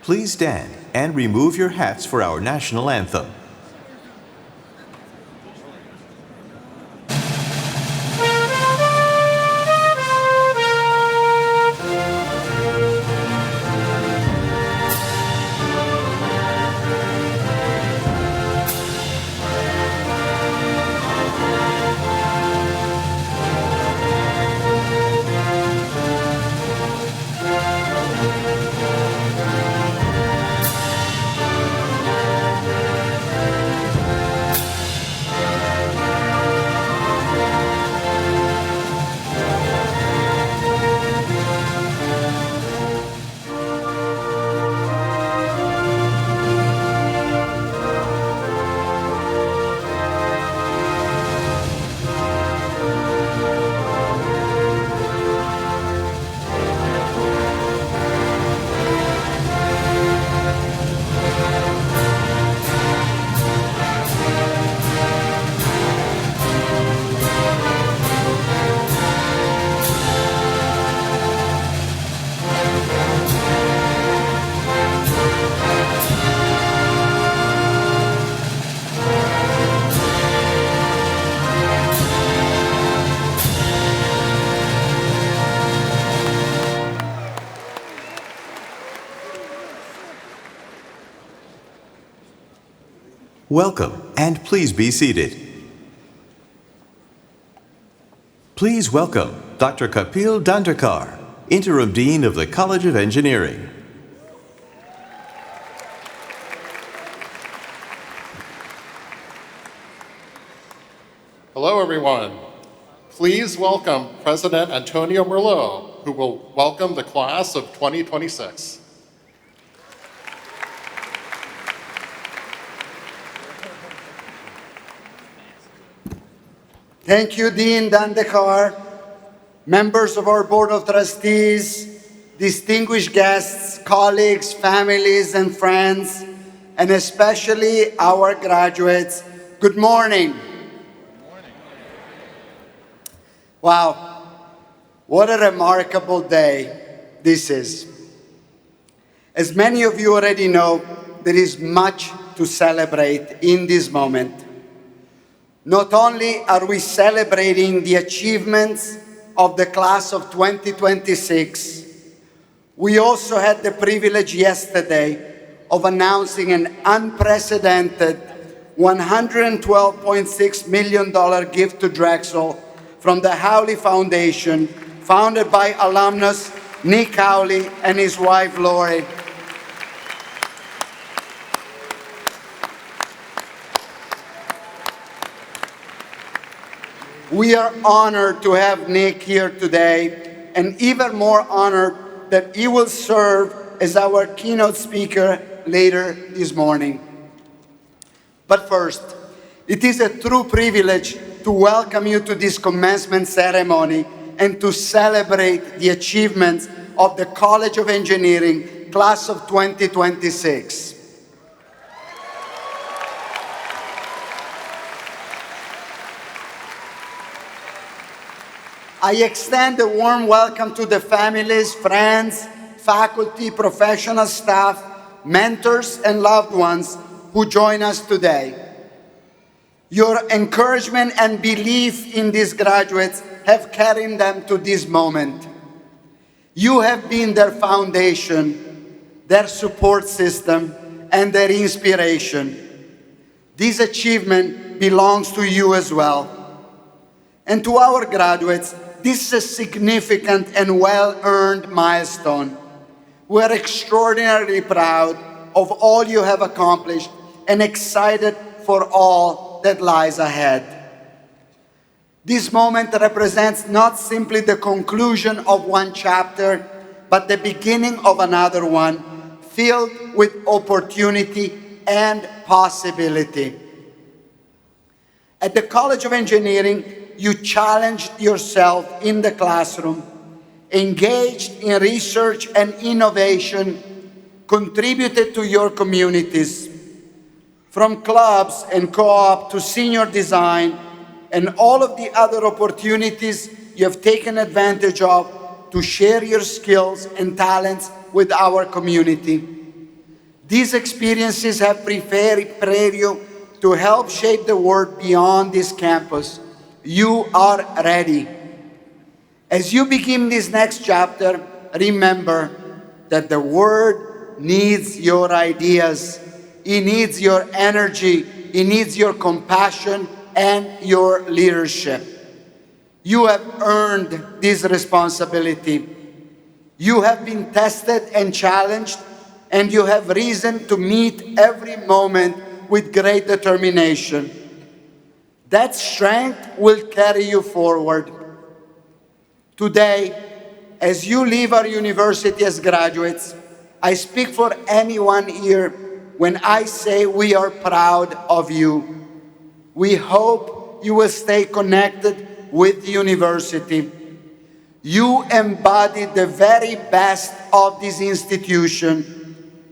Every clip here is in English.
please stand and remove your hats for our national anthem. Welcome, and please be seated. Please welcome Dr. Kapil Dandekar, Interim Dean of the College of Engineering. Hello, everyone. Please welcome President Antonio Merlot, who will welcome the class of 2026. Thank you, Dean Dandekar, members of our Board of Trustees, distinguished guests, colleagues, families, and friends, and especially our graduates. Good morning. Wow, what a remarkable day this is. As many of you already know, there is much to celebrate in this moment. Not only are we celebrating the achievements of the class of 2026, we also had the privilege yesterday of announcing an unprecedented $112.6 million gift to Drexel from the Howley Foundation, founded by alumnus Nick Howley and his wife Lori. We are honored to have Nick here today, and even more honored that he will serve as our keynote speaker later this morning. But first, it is a true privilege to welcome you to this commencement ceremony and to celebrate the achievements of the College of Engineering class of 2026. I extend a warm welcome to the families, friends, faculty, professional staff, mentors, and loved ones who join us today. Your encouragement and belief in these graduates have carried them to this moment. You have been their foundation, their support system, and their inspiration. This achievement belongs to you as well. And to our graduates, this is a significant and well-earned milestone. We are extraordinarily proud of all you have accomplished and excited for all that lies ahead. This moment represents not simply the conclusion of one chapter, but the beginning of another one, filled with opportunity and possibility. At the College of Engineering, you challenged yourself in the classroom, engaged in research and innovation, contributed to your communities. From clubs and co-op to senior design and all of the other opportunities you have taken advantage of to share your skills and talents with our community. These experiences have prepared you to help shape the world beyond this campus. You are ready. As you begin this next chapter, remember that the world needs your ideas. It needs your energy. It needs your compassion and your leadership. You have earned this responsibility. You have been tested and challenged, and you have reason to meet every moment with great determination. That strength will carry you forward. Today, as you leave our university as graduates, I speak for anyone here when I say we are proud of you. We hope you will stay connected with the university. You embody the very best of this institution,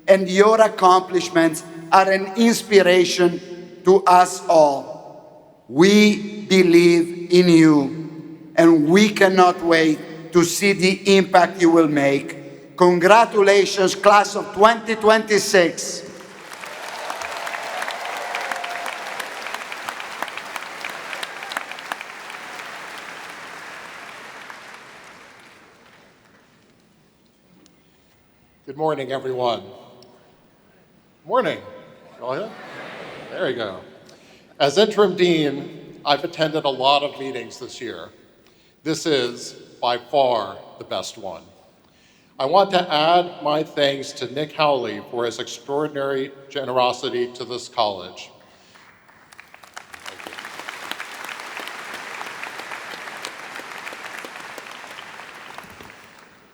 and your accomplishments are an inspiration to us all. We believe in you, and we cannot wait to see the impact you will make. Congratulations, class of 2026. Good morning, everyone. Morning. All here? There you go. As interim dean, I've attended a lot of meetings this year. This is, by far, the best one. I want to add my thanks to Nick Howley for his extraordinary generosity to this college.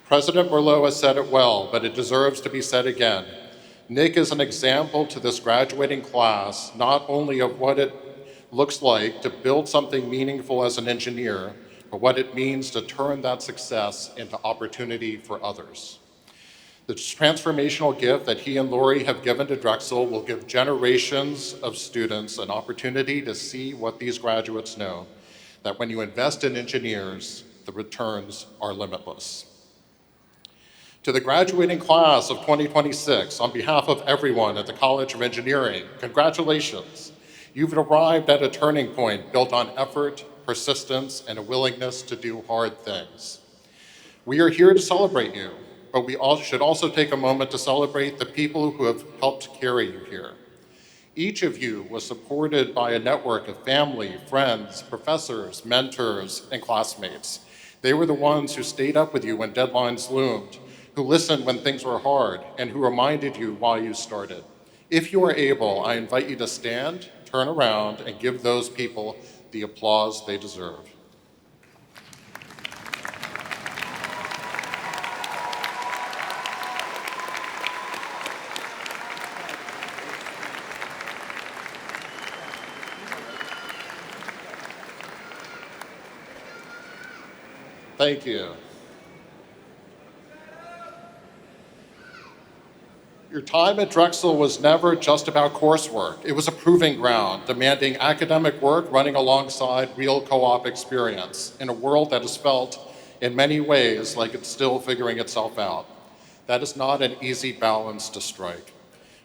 President Merlot has said it well, but it deserves to be said again. Nick is an example to this graduating class, not only of what it looks like to build something meaningful as an engineer, but what it means to turn that success into opportunity for others. The transformational gift that he and Lori have given to Drexel will give generations of students an opportunity to see what these graduates know, that when you invest in engineers, the returns are limitless. To the graduating class of 2026, on behalf of everyone at the College of Engineering, congratulations. You've arrived at a turning point built on effort, persistence, and a willingness to do hard things. We are here to celebrate you, but we all should also take a moment to celebrate the people who have helped carry you here. Each of you was supported by a network of family, friends, professors, mentors, and classmates. They were the ones who stayed up with you when deadlines loomed, who listened when things were hard, and who reminded you why you started. If you are able, I invite you to stand, turn around, and give those people the applause they deserve. Thank you. Your time at Drexel was never just about coursework. It was a proving ground, demanding academic work running alongside real co-op experience in a world that has felt, in many ways, like it's still figuring itself out. That is not an easy balance to strike.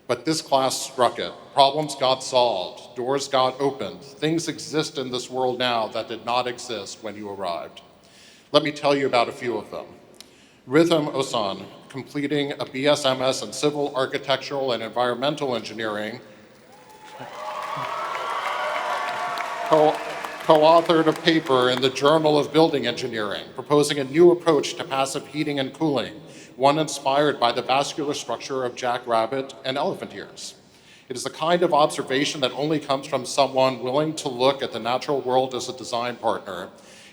But this class struck it. Problems got solved, doors got opened. Things exist in this world now that did not exist when you arrived. Let me tell you about a few of them. Rhythm Osan, completing a BSMS in Civil, Architectural, and Environmental Engineering, co-authored a paper in the Journal of Building Engineering, proposing a new approach to passive heating and cooling, one inspired by the vascular structure of jackrabbit and elephant ears. It is the kind of observation that only comes from someone willing to look at the natural world as a design partner,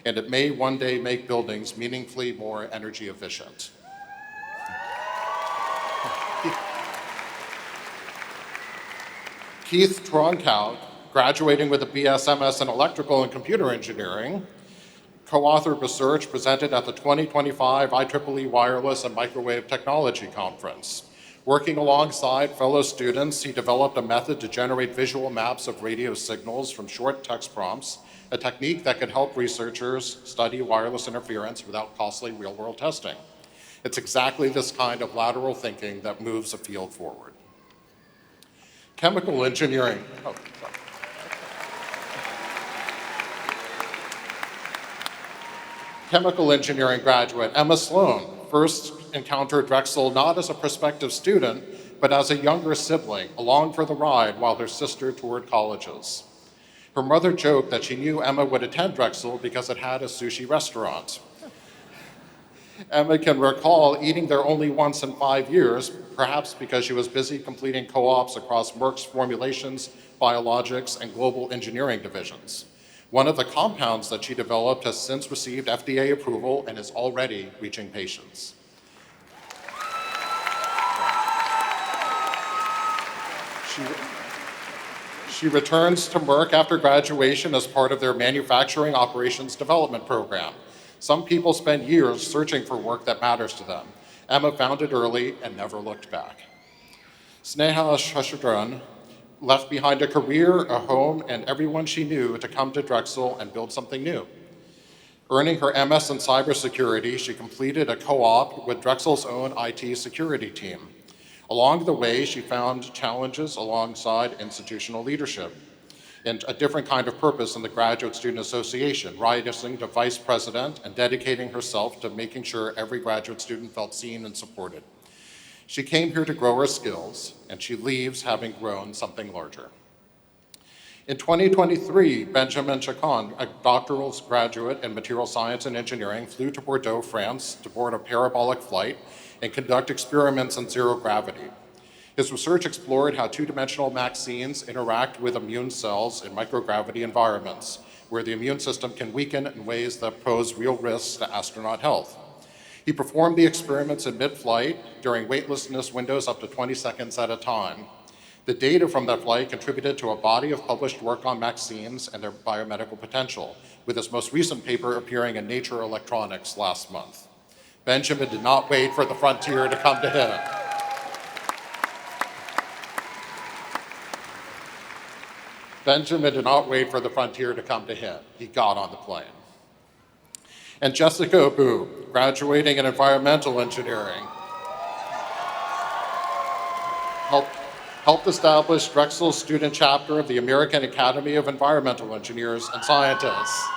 and it may one day make buildings meaningfully more energy efficient. Keith Tronkow, graduating with a BSMS in Electrical and Computer Engineering, co-authored research presented at the 2025 IEEE Wireless and Microwave Technology Conference. Working alongside fellow students, he developed a method to generate visual maps of radio signals from short text prompts, a technique that could help researchers study wireless interference without costly real-world testing. It's exactly this kind of lateral thinking that moves a field forward. Chemical engineering. Oh, sorry. Chemical engineering graduate Emma Sloan first encountered Drexel not as a prospective student, but as a younger sibling, along for the ride while her sister toured colleges. Her mother joked that she knew Emma would attend Drexel because it had a sushi restaurant. Emma can recall eating there only once in 5 years, perhaps because she was busy completing co-ops across Merck's formulations, biologics, and global engineering divisions. One of the compounds that she developed has since received FDA approval and is already reaching patients. She returns to Merck after graduation as part of their manufacturing operations development program. Some people spend years searching for work that matters to them. Emma found it early and never looked back. Sneha Shashidran left behind a career, a home, and everyone she knew to come to Drexel and build something new. Earning her MS in cybersecurity, she completed a co-op with Drexel's own IT security team. Along the way, she found challenges alongside institutional leadership and a different kind of purpose in the Graduate Student Association, rising to vice president and dedicating herself to making sure every graduate student felt seen and supported. She came here to grow her skills, and she leaves having grown something larger. In 2023, Benjamin Chacon, a doctoral graduate in material science and engineering, flew to Bordeaux, France to board a parabolic flight and conduct experiments in zero gravity. His research explored how two-dimensional vaccines interact with immune cells in microgravity environments, where the immune system can weaken in ways that pose real risks to astronaut health. He performed the experiments in mid-flight during weightlessness windows up to 20 seconds at a time. The data from that flight contributed to a body of published work on vaccines and their biomedical potential, with his most recent paper appearing in Nature Electronics last month. Benjamin did not wait for the frontier to come to him. Benjamin did not wait for the frontier to come to him. He got on the plane. And Jessica Abu, graduating in environmental engineering, helped establish Drexel's student chapter of the American Academy of Environmental Engineers and Scientists,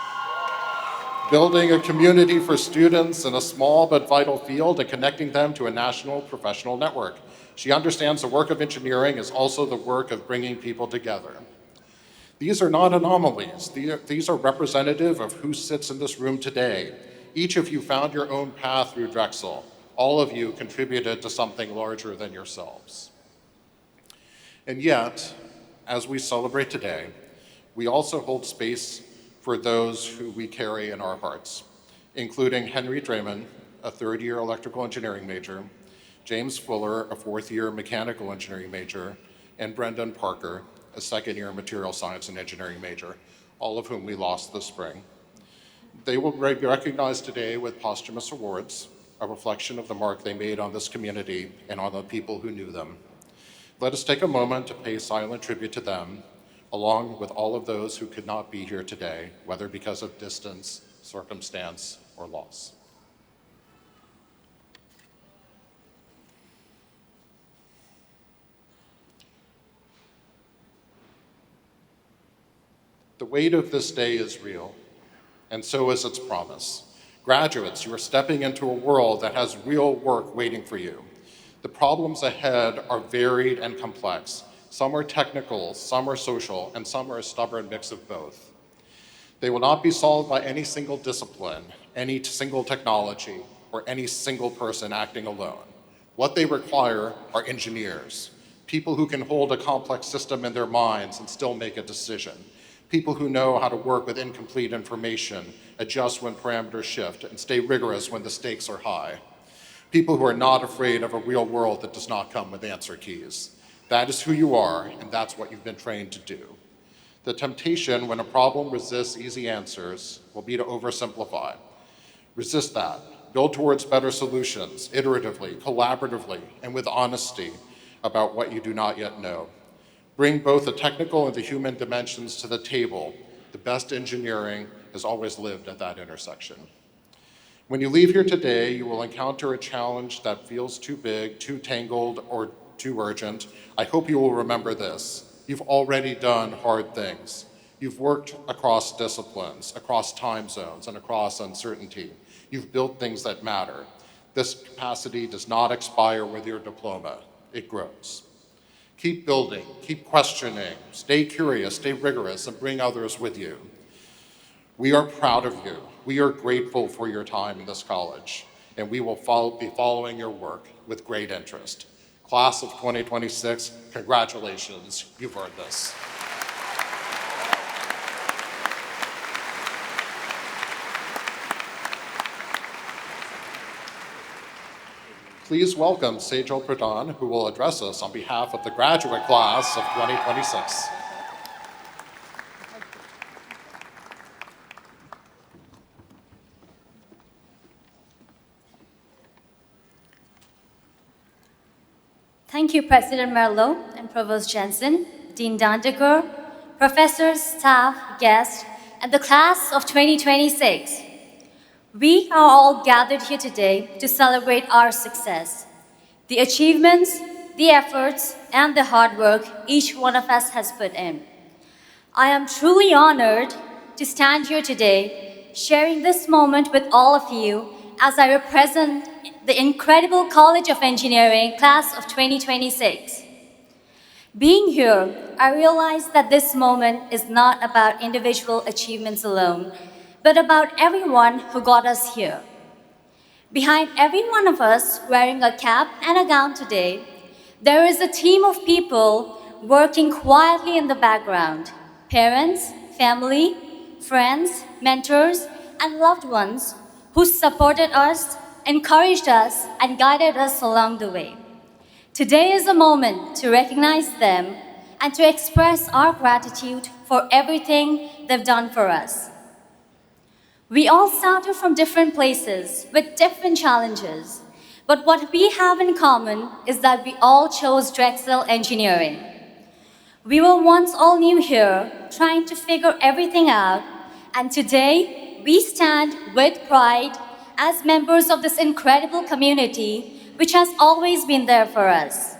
building a community for students in a small but vital field and connecting them to a national professional network. She understands the work of engineering is also the work of bringing people together. These are not anomalies. These are representative of who sits in this room today. Each of you found your own path through Drexel. All of you contributed to something larger than yourselves. And yet, as we celebrate today, we also hold space for those who we carry in our hearts, including Henry Draymond, a third-year electrical engineering major, James Fuller, a fourth-year mechanical engineering major, and Brendan Parker, a second-year material science and engineering major, all of whom we lost this spring. They will be recognized today with posthumous awards, a reflection of the mark they made on this community and on the people who knew them. Let us take a moment to pay silent tribute to them, along with all of those who could not be here today, whether because of distance, circumstance, or loss. The weight of this day is real, and so is its promise. Graduates, you are stepping into a world that has real work waiting for you. The problems ahead are varied and complex. Some are technical, some are social, and some are a stubborn mix of both. They will not be solved by any single discipline, any single technology, or any single person acting alone. What they require are engineers, people who can hold a complex system in their minds and still make a decision. People who know how to work with incomplete information, adjust when parameters shift, and stay rigorous when the stakes are high. People who are not afraid of a real world that does not come with answer keys. That is who you are, and that's what you've been trained to do. The temptation when a problem resists easy answers will be to oversimplify. Resist that. Build towards better solutions, iteratively, collaboratively, and with honesty about what you do not yet know. Bring both the technical and the human dimensions to the table. The best engineering has always lived at that intersection. When you leave here today, you will encounter a challenge that feels too big, too tangled, or too urgent. I hope you will remember this. You've already done hard things. You've worked across disciplines, across time zones, and across uncertainty. You've built things that matter. This capacity does not expire with your diploma. It grows. Keep building, keep questioning, stay curious, stay rigorous, and bring others with you. We are proud of you. We are grateful for your time in this college, and we will be following your work with great interest. Class of 2026, congratulations, you've earned this. Please welcome Sejal Pradhan, who will address us on behalf of the graduate class of 2026. Thank you, President Merlo and Provost Jensen, Dean Dandekar, professors, staff, guests, and the class of 2026. We are all gathered here today to celebrate our success, the achievements, the efforts, and the hard work each one of us has put in. I am truly honored to stand here today, sharing this moment with all of you as I represent the incredible College of Engineering class of 2026. Being here, I realize that this moment is not about individual achievements alone, but about everyone who got us here. Behind every one of us wearing a cap and a gown today, there is a team of people working quietly in the background. Parents, family, friends, mentors, and loved ones who supported us, encouraged us, and guided us along the way. Today is a moment to recognize them and to express our gratitude for everything they've done for us. We all started from different places with different challenges, but what we have in common is that we all chose Drexel Engineering. We were once all new here, trying to figure everything out, and today we stand with pride as members of this incredible community, which has always been there for us.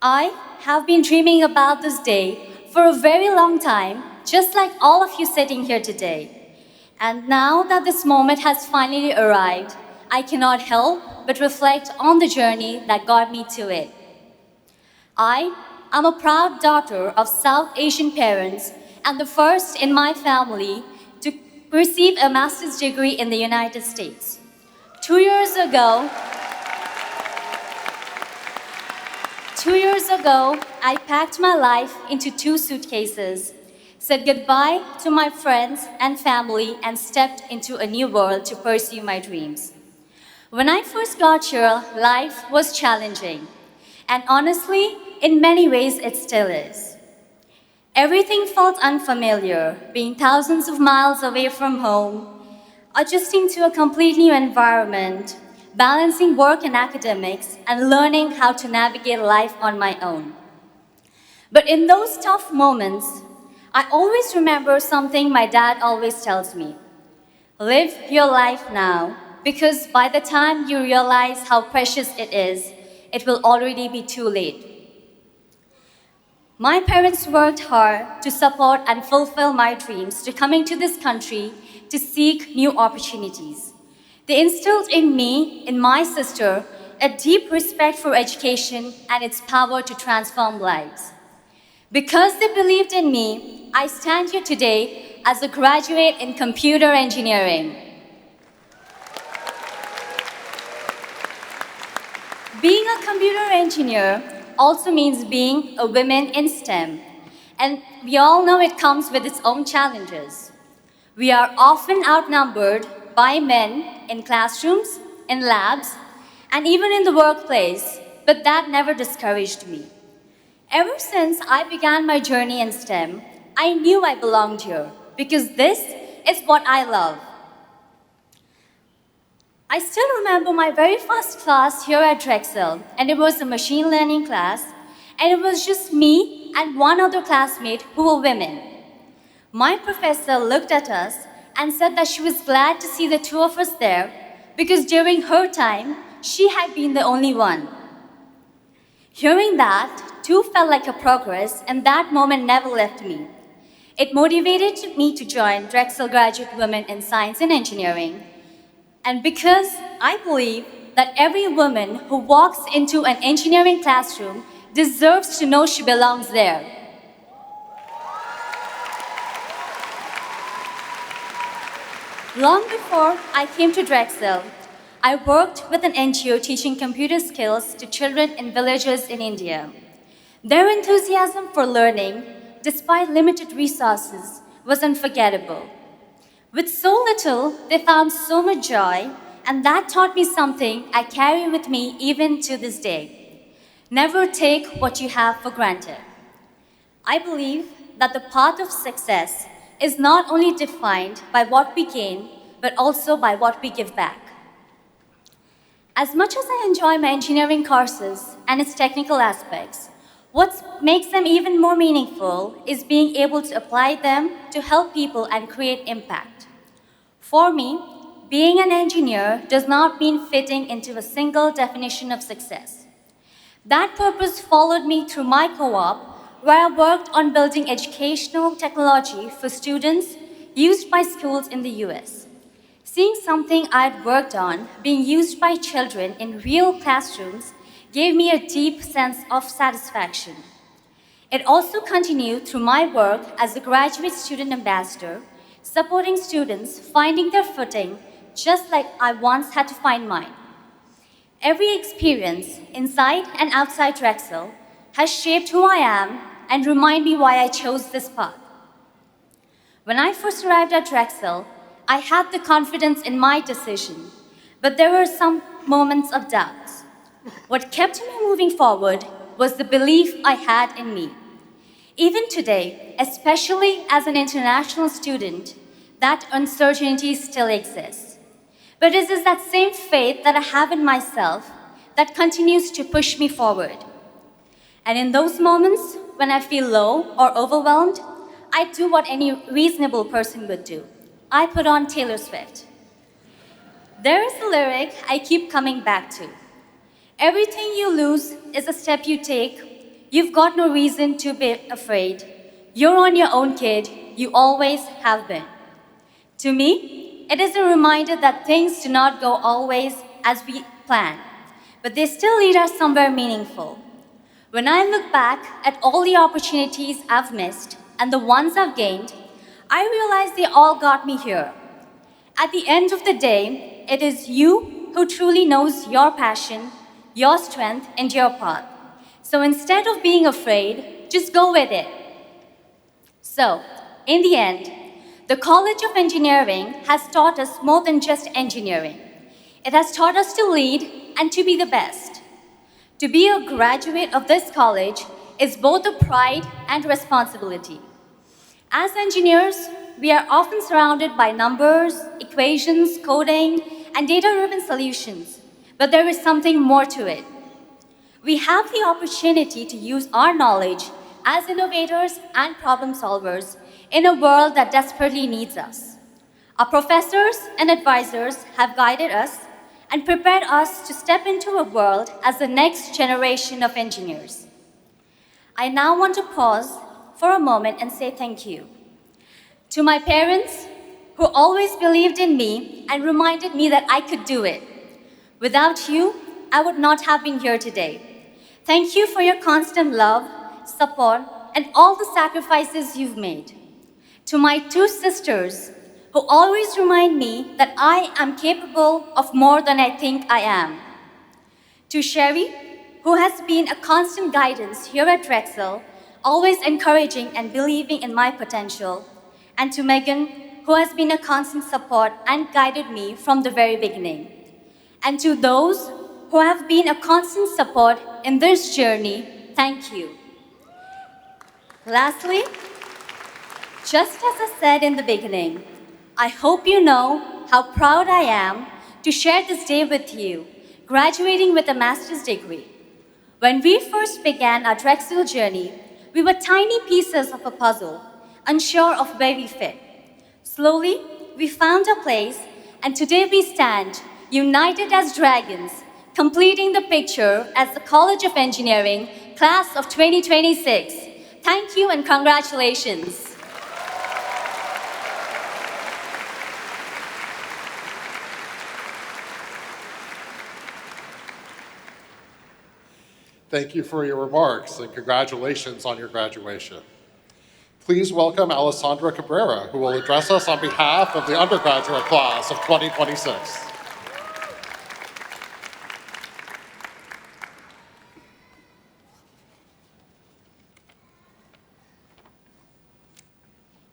I have been dreaming about this day for a very long time, just like all of you sitting here today. And now that this moment has finally arrived, I cannot help but reflect on the journey that got me to it. I am a proud daughter of South Asian parents and the first in my family to receive a master's degree in the United States. 2 years ago, I packed my life into 2 suitcases, said goodbye to my friends and family, and stepped into a new world to pursue my dreams. When I first got here, life was challenging, and honestly, in many ways, it still is. Everything felt unfamiliar, being thousands of miles away from home, adjusting to a complete new environment, balancing work and academics, and learning how to navigate life on my own. But in those tough moments, I always remember something my dad always tells me. Live your life now, because by the time you realize how precious it is, it will already be too late. My parents worked hard to support and fulfill my dreams to coming to this country to seek new opportunities. They instilled in me, in my sister, a deep respect for education and its power to transform lives. Because they believed in me, I stand here today as a graduate in computer engineering. Being a computer engineer also means being a woman in STEM, and we all know it comes with its own challenges. We are often outnumbered by men in classrooms, in labs, and even in the workplace, but that never discouraged me. Ever since I began my journey in STEM, I knew I belonged here because this is what I love. I still remember my very first class here at Drexel, and it was a machine learning class, and it was just me and one other classmate who were women. My professor looked at us and said that she was glad to see the two of us there because during her time, she had been the only one. Hearing that, too, felt like a progress, and that moment never left me. It motivated me to join Drexel Graduate Women in Science and Engineering. And because I believe that every woman who walks into an engineering classroom deserves to know she belongs there. Long before I came to Drexel, I worked with an NGO teaching computer skills to children in villages in India. Their enthusiasm for learning, despite limited resources, was unforgettable. With so little, they found so much joy, and that taught me something I carry with me even to this day. Never take what you have for granted. I believe that the path of success is not only defined by what we gain, but also by what we give back. As much as I enjoy my engineering courses and its technical aspects, what makes them even more meaningful is being able to apply them to help people and create impact. For me, being an engineer does not mean fitting into a single definition of success. That purpose followed me through my co-op, where I worked on building educational technology for students used by schools in the US. Seeing something I'd worked on being used by children in real classrooms gave me a deep sense of satisfaction. It also continued through my work as a graduate student ambassador, supporting students finding their footing just like I once had to find mine. Every experience, inside and outside Drexel, has shaped who I am and remind me why I chose this path. When I first arrived at Drexel, I had the confidence in my decision, but there were some moments of doubt. What kept me moving forward was the belief I had in me. Even today, especially as an international student, that uncertainty still exists. But it is that same faith that I have in myself that continues to push me forward. And in those moments when I feel low or overwhelmed, I do what any reasonable person would do. I put on Taylor Swift. There is a lyric I keep coming back to. Everything you lose is a step you take. You've got no reason to be afraid. You're on your own, kid. You always have been. To me, it is a reminder that things do not go always as we plan, but they still lead us somewhere meaningful. When I look back at all the opportunities I've missed and the ones I've gained, I realize they all got me here. At the end of the day, it is you who truly knows your passion, your strength, and your path. So instead of being afraid, just go with it. So, in the end, the College of Engineering has taught us more than just engineering. It has taught us to lead and to be the best. To be a graduate of this college is both a pride and responsibility. As engineers, we are often surrounded by numbers, equations, coding, and data-driven solutions, but there is something more to it. We have the opportunity to use our knowledge as innovators and problem solvers in a world that desperately needs us. Our professors and advisors have guided us and prepared us to step into a world as the next generation of engineers. I now want to pause for a moment and say thank you to my parents, who always believed in me and reminded me that I could do it. Without you, I would not have been here today. Thank you for your constant love, support, and all the sacrifices you've made. To my two sisters, who always remind me that I am capable of more than I think I am. To Sherry, who has been a constant guidance here at Drexel, always encouraging and believing in my potential. And to Megan, who has been a constant support and guided me from the very beginning. And to those who have been a constant support in this journey, thank you. Lastly, just as I said in the beginning, I hope you know how proud I am to share this day with you, graduating with a master's degree. When we first began our Drexel journey, we were tiny pieces of a puzzle, unsure of where we fit. Slowly, we found a place, and today we stand united as dragons, completing the picture as the College of Engineering, class of 2026. Thank you and congratulations. Thank you for your remarks and congratulations on your graduation. Please welcome Alessandra Cabrera, who will address us on behalf of the undergraduate class of 2026.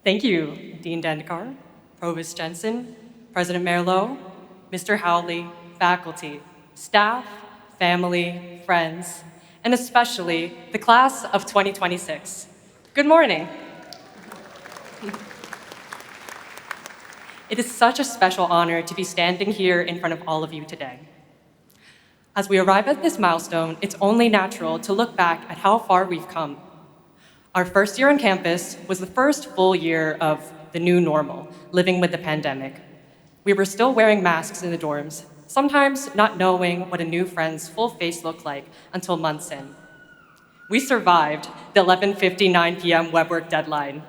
Thank you, Dean Dandekar, Provost Jensen, President Merlo, Mr. Howley, faculty, staff, family, friends, and especially the class of 2026. Good morning. It is such a special honor to be standing here in front of all of you today. As we arrive at this milestone, it's only natural to look back at how far we've come. Our first year on campus was the first full year of the new normal, living with the pandemic. We were still wearing masks in the dorms, sometimes not knowing what a new friend's full face looked like until months in. We survived the 11:59 p.m. web work deadline.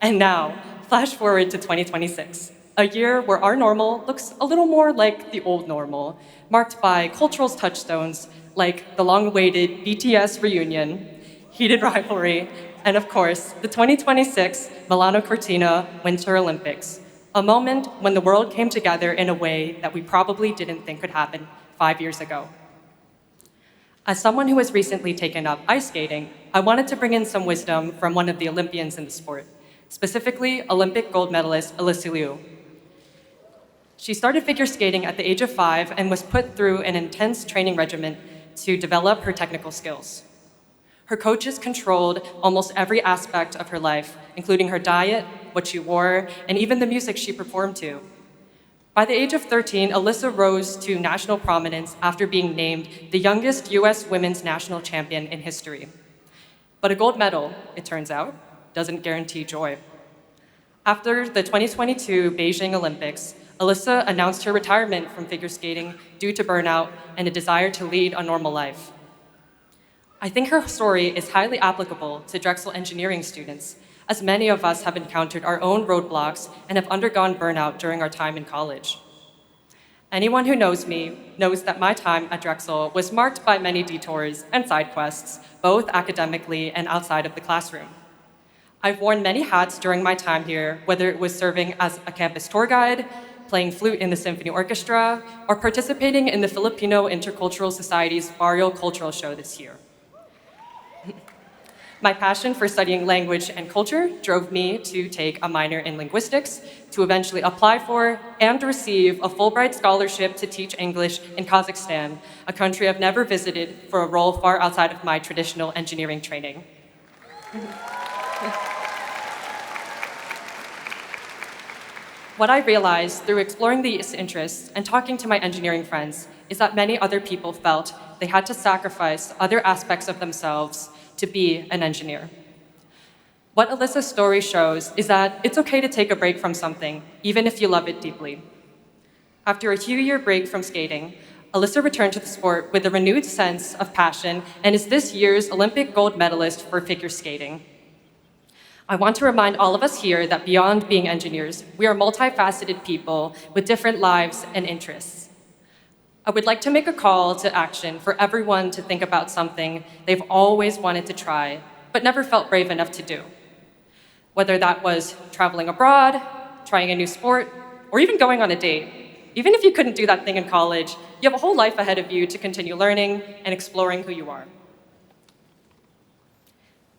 And now, flash forward to 2026, a year where our normal looks a little more like the old normal, marked by cultural touchstones like the long-awaited BTS reunion, heated rivalry, and of course, the 2026 Milano Cortina Winter Olympics, a moment when the world came together in a way that we probably didn't think could happen 5 years ago. As someone who has recently taken up ice skating, I wanted to bring in some wisdom from one of the Olympians in the sport, specifically Olympic gold medalist Alyssa Liu. She started figure skating at the age of 5 and was put through an intense training regimen to develop her technical skills. Her coaches controlled almost every aspect of her life, including her diet, what she wore, and even the music she performed to. By the age of 13, Alyssa rose to national prominence after being named the youngest US women's national champion in history. But a gold medal, it turns out, doesn't guarantee joy. After the 2022 Beijing Olympics, Alyssa announced her retirement from figure skating due to burnout and a desire to lead a normal life. I think her story is highly applicable to Drexel engineering students, as many of us have encountered our own roadblocks and have undergone burnout during our time in college. Anyone who knows me knows that my time at Drexel was marked by many detours and side quests, both academically and outside of the classroom. I've worn many hats during my time here, whether it was serving as a campus tour guide, playing flute in the symphony orchestra, or participating in the Filipino Intercultural Society's Barrio Cultural Show this year. My passion for studying language and culture drove me to take a minor in linguistics, to eventually apply for and receive a Fulbright scholarship to teach English in Kazakhstan, a country I've never visited, for a role far outside of my traditional engineering training. What I realized through exploring these interests and talking to my engineering friends is that many other people felt they had to sacrifice other aspects of themselves to be an engineer. What Alyssa's story shows is that it's okay to take a break from something, even if you love it deeply. After a 2-year break from skating, Alyssa returned to the sport with a renewed sense of passion and is this year's Olympic gold medalist for figure skating. I want to remind all of us here that beyond being engineers, we are multifaceted people with different lives and interests. I would like to make a call to action for everyone to think about something they've always wanted to try, but never felt brave enough to do. Whether that was traveling abroad, trying a new sport, or even going on a date. Even if you couldn't do that thing in college, you have a whole life ahead of you to continue learning and exploring who you are.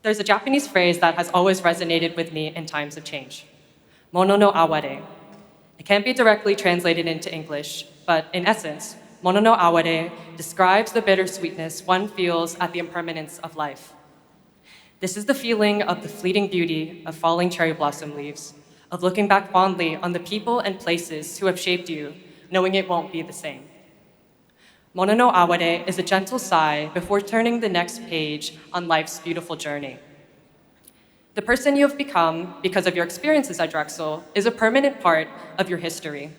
There's a Japanese phrase that has always resonated with me in times of change. Mono no aware. It can't be directly translated into English, but in essence, mono no aware describes the bittersweetness one feels at the impermanence of life. This is the feeling of the fleeting beauty of falling cherry blossom leaves, of looking back fondly on the people and places who have shaped you, knowing it won't be the same. Mono no aware is a gentle sigh before turning the next page on life's beautiful journey. The person you have become because of your experiences at Drexel is a permanent part of your history.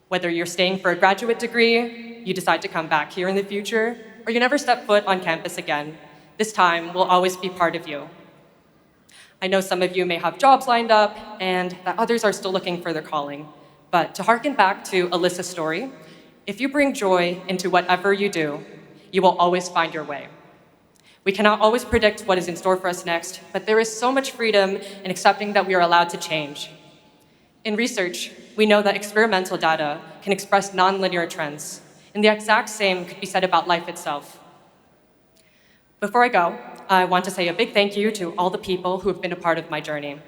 Whether you're staying for a graduate degree, you decide to come back here in the future, or you never step foot on campus again, this time will always be part of you. I know some of you may have jobs lined up and that others are still looking for their calling. But to harken back to Alyssa's story, if you bring joy into whatever you do, you will always find your way. We cannot always predict what is in store for us next, but there is so much freedom in accepting that we are allowed to change. In research, we know that experimental data can express nonlinear trends, and the exact same could be said about life itself. Before I go, I want to say a big thank you to all the people who have been a part of my journey.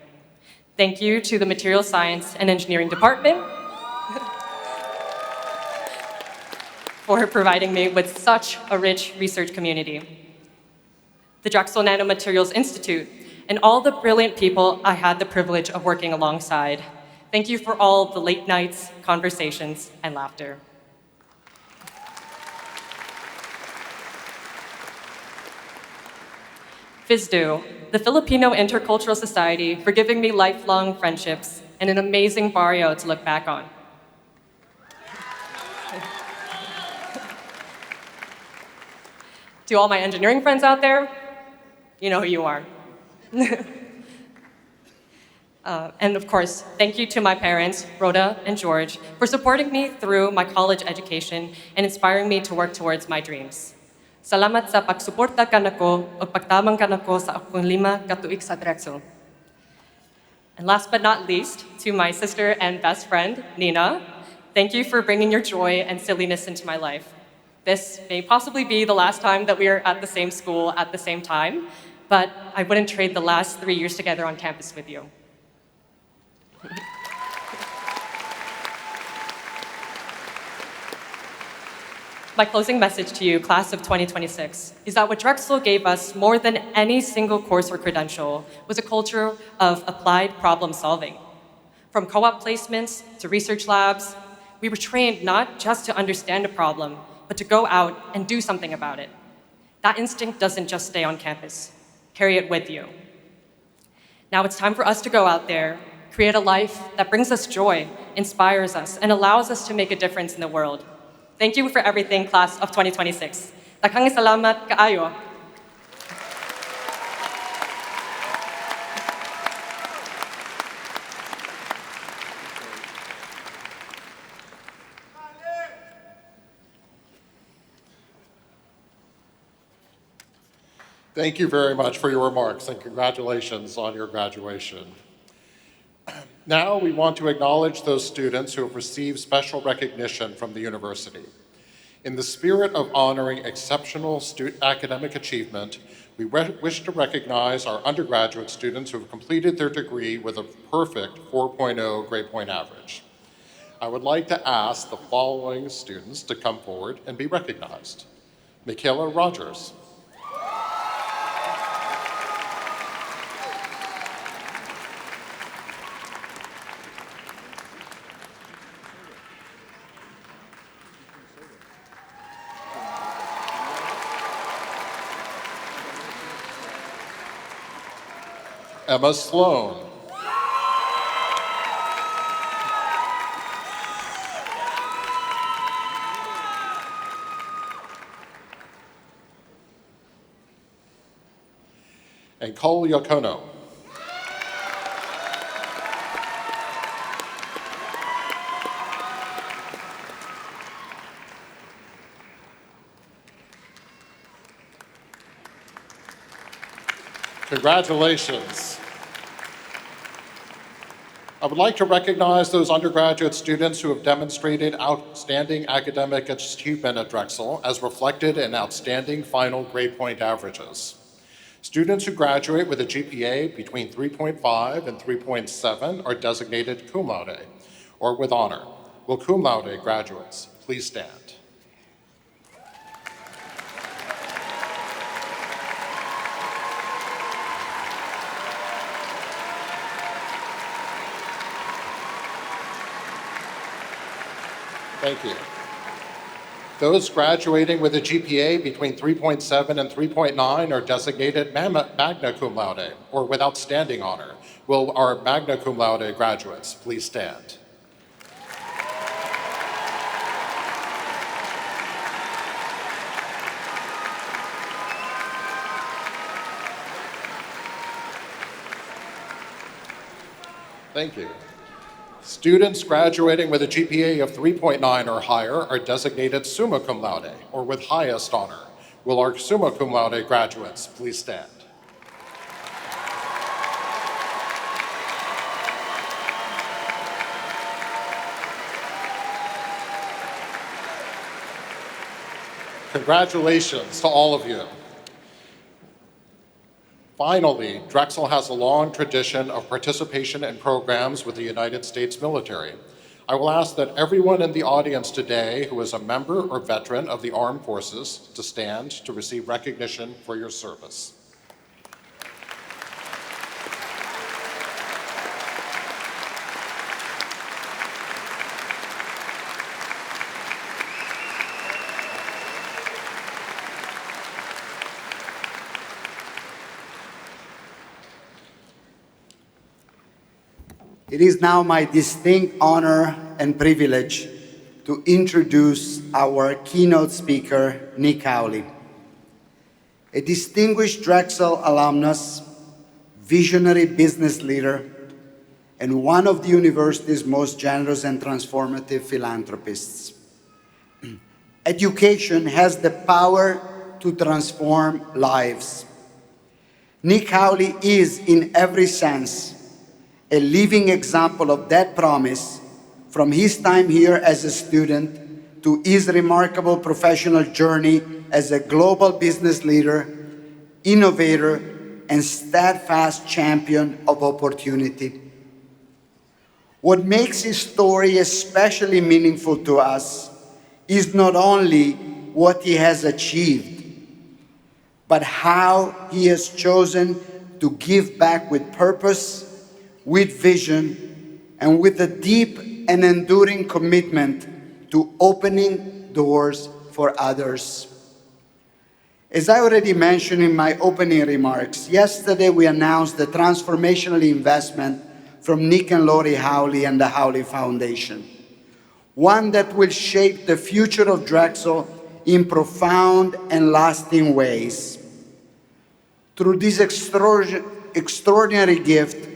Thank you to the Material Science and Engineering Department for providing me with such a rich research community. The Drexel Nanomaterials Institute, and all the brilliant people I had the privilege of working alongside. Thank you for all the late nights, conversations, and laughter. FISDU, the Filipino Intercultural Society, for giving me lifelong friendships and an amazing barrio to look back on. To all my engineering friends out there, you know who you are. And of course, thank you to my parents, Rhoda and George, for supporting me through my college education and inspiring me to work towards my dreams. Salamat sa pagsuporta kanako o pagtamang kanako sa akong 5 ka tuig sa Drexel. And last but not least, to my sister and best friend, Nina, thank you for bringing your joy and silliness into my life. This may possibly be the last time that we are at the same school at the same time, but I wouldn't trade the last 3 years together on campus with you. My closing message to you, class of 2026, is that what Drexel gave us more than any single course or credential was a culture of applied problem solving. From co-op placements to research labs, we were trained not just to understand a problem, but to go out and do something about it. That instinct doesn't just stay on campus. Carry it with you. Now it's time for us to go out there, create a life that brings us joy, inspires us, and allows us to make a difference in the world. Thank you for everything, class of 2026. Daghang salamat kaayo. Thank you very much for your remarks and congratulations on your graduation. Now we want to acknowledge those students who have received special recognition from the university. In the spirit of honoring exceptional academic achievement, we wish to recognize our undergraduate students who have completed their degree with a perfect 4.0 grade point average. I would like to ask the following students to come forward and be recognized. Michaela Rogers. Emma Sloan. And Cole Yokono. Congratulations. I would like to recognize those undergraduate students who have demonstrated outstanding academic achievement at Drexel as reflected in outstanding final grade point averages. Students who graduate with a GPA between 3.5 and 3.7 are designated cum laude, or with honor. Will cum laude graduates please stand? Thank you. Those graduating with a GPA between 3.7 and 3.9 are designated magna cum laude, or with outstanding honor. Will our magna cum laude graduates please stand? Thank you. Students graduating with a GPA of 3.9 or higher are designated summa cum laude, or with highest honor. Will our summa cum laude graduates please stand? Congratulations to all of you. Finally, Drexel has a long tradition of participation in programs with the United States military. I will ask that everyone in the audience today who is a member or veteran of the armed forces to stand to receive recognition for your service. It is now my distinct honor and privilege to introduce our keynote speaker, Nick Howley. A distinguished Drexel alumnus, visionary business leader, and one of the university's most generous and transformative philanthropists. Education has the power to transform lives. Nick Howley is, in every sense, a living example of that promise, from his time here as a student to his remarkable professional journey as a global business leader, innovator, and steadfast champion of opportunity. What makes his story especially meaningful to us is not only what he has achieved, but how he has chosen to give back with purpose, with vision, and with a deep and enduring commitment to opening doors for others. As I already mentioned in my opening remarks, yesterday we announced the transformational investment from Nick and Lori Howley and the Howley Foundation, one that will shape the future of Drexel in profound and lasting ways. Through this extraordinary gift,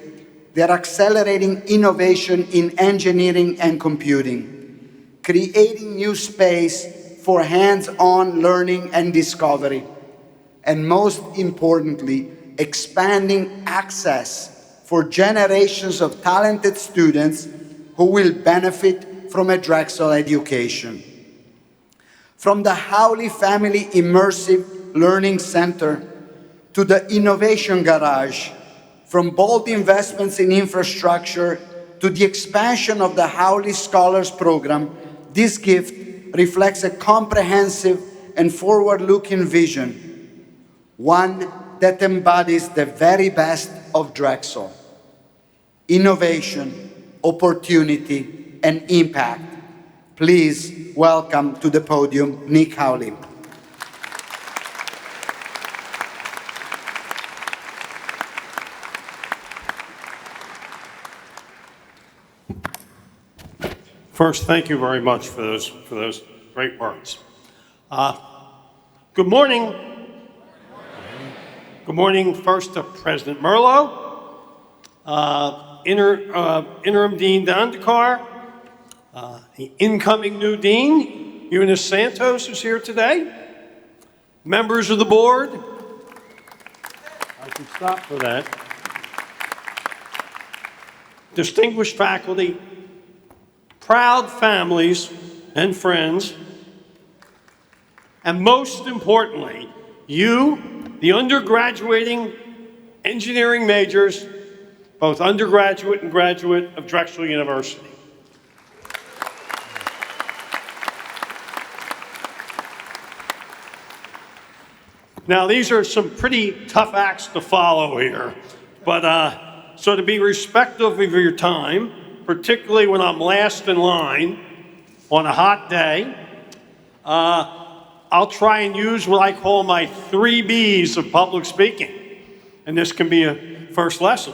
they're accelerating innovation in engineering and computing, creating new space for hands-on learning and discovery, and most importantly, expanding access for generations of talented students who will benefit from a Drexel education. From the Howley Family Immersive Learning Center to the Innovation Garage, from bold investments in infrastructure to the expansion of the Howley Scholars Program, this gift reflects a comprehensive and forward-looking vision, one that embodies the very best of Drexel: innovation, opportunity, and impact. Please welcome to the podium Nick Howley. First, thank you very much for those great words. Good morning. Good morning first to President Merlo, Interim Dean Dandekar, the incoming new Dean, Eunice Santos, who's here today, members of the board. I can stop for that. Distinguished faculty, proud families and friends, and most importantly, you, the undergraduating engineering majors, both undergraduate and graduate of Drexel University. Now, these are some pretty tough acts to follow here, but so to be respectful of your time, particularly when I'm last in line on a hot day, I'll try and use what I call my 3 B's of public speaking. And this can be a first lesson.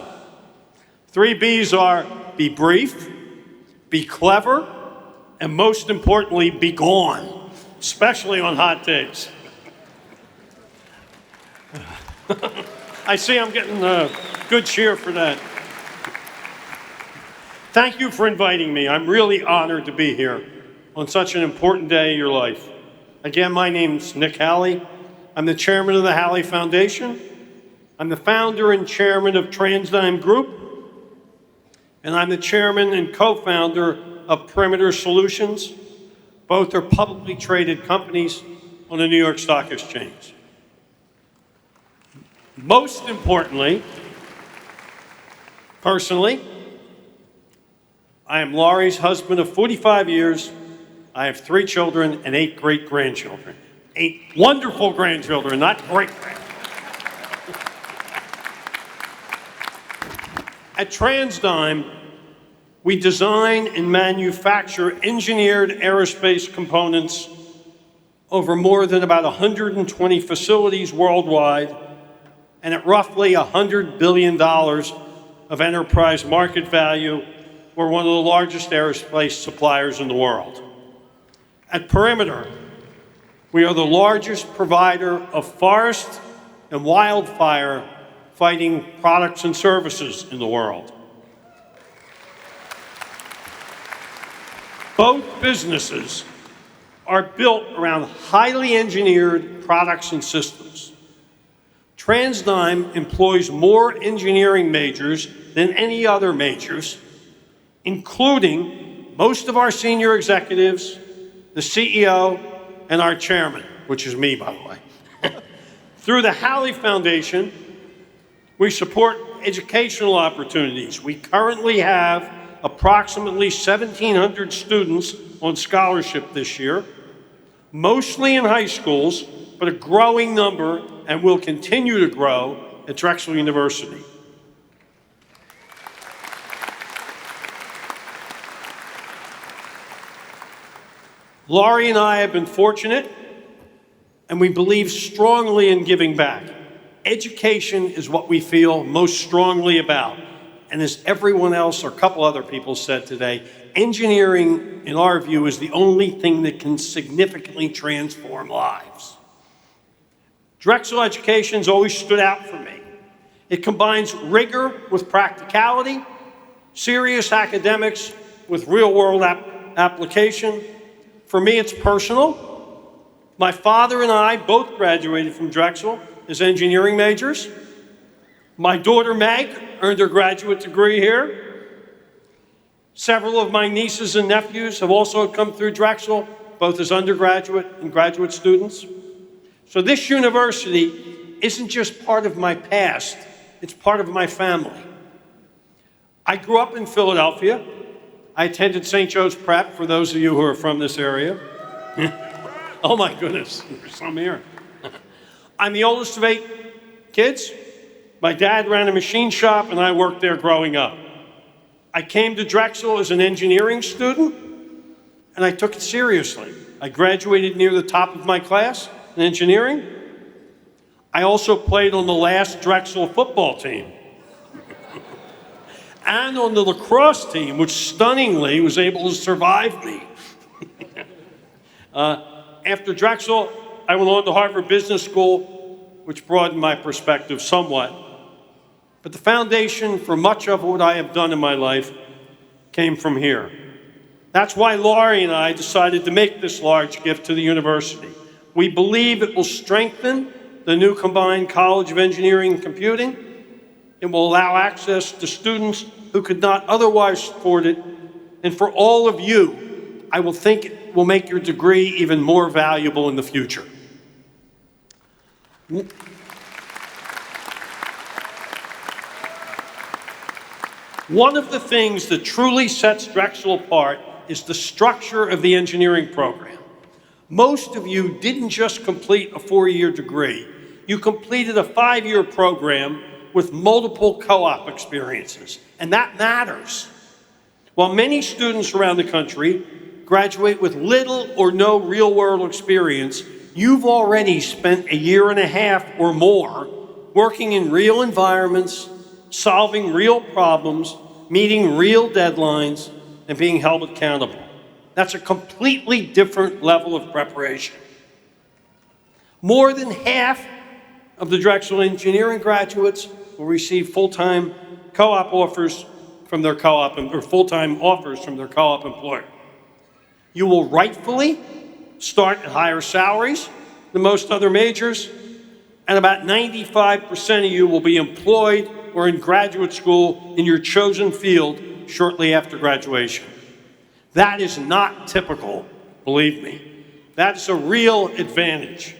3 B's are be brief, be clever, and most importantly, be gone, especially on hot days. I see I'm getting a good cheer for that. Thank you for inviting me. I'm really honored to be here on such an important day in your life. Again, my name's Nick Halley. I'm the chairman of the Halley Foundation. I'm the founder and chairman of TransDigm Group. And I'm the chairman and co-founder of Perimeter Solutions. Both are publicly traded companies on the New York Stock Exchange. Most importantly, personally, I am Laurie's husband of 45 years. I have 3 children and 8 great-grandchildren. 8 wonderful grandchildren, not great-grandchildren. At TransDigm, we design and manufacture engineered aerospace components over more than about 120 facilities worldwide, and at roughly $100 billion of enterprise market value, we're one of the largest aerospace suppliers in the world. At Perimeter, we are the largest provider of forest and wildfire fighting products and services in the world. Both businesses are built around highly engineered products and systems. TransDigm employs more engineering majors than any other majors, including most of our senior executives, the CEO, and our chairman, which is me, by the way. Through the Halley Foundation, we support educational opportunities. We currently have approximately 1,700 students on scholarship this year, mostly in high schools, but a growing number and will continue to grow at Drexel University. Laurie and I have been fortunate, and we believe strongly in giving back. Education is what we feel most strongly about. And as everyone else or a couple other people said today, engineering, in our view, is the only thing that can significantly transform lives. Drexel education's always stood out for me. It combines rigor with practicality, serious academics with real-world application. For me, it's personal. My father and I both graduated from Drexel as engineering majors. My daughter, Meg, earned her graduate degree here. Several of my nieces and nephews have also come through Drexel, both as undergraduate and graduate students. So this university isn't just part of my past, it's part of my family. I grew up in Philadelphia. I attended St. Joe's Prep, for those of you who are from this area. Oh my goodness, there's some here. I'm the oldest of 8 kids. My dad ran a machine shop and I worked there growing up. I came to Drexel as an engineering student and I took it seriously. I graduated near the top of my class in engineering. I also played on the last Drexel football team. And on the lacrosse team, which stunningly was able to survive me. After Drexel, I went on to Harvard Business School, which broadened my perspective somewhat. But the foundation for much of what I have done in my life came from here. That's why Laurie and I decided to make this large gift to the university. We believe it will strengthen the new combined College of Engineering and Computing. It will allow access to students who could not otherwise afford it. And for all of you, I will think it will make your degree even more valuable in the future. One of the things that truly sets Drexel apart is the structure of the engineering program. Most of you didn't just complete a 4-year degree. You completed a 5-year program with multiple co-op experiences, and that matters. While many students around the country graduate with little or no real-world experience, you've already spent a year and a half or more working in real environments, solving real problems, meeting real deadlines, and being held accountable. That's a completely different level of preparation. More than half of the Drexel engineering graduates will receive full-time co-op offers from their co-op, or full-time offers from their co-op employer. You will rightfully start at higher salaries than most other majors, and about 95% of you will be employed or in graduate school in your chosen field shortly after graduation. That is not typical, believe me. That is a real advantage.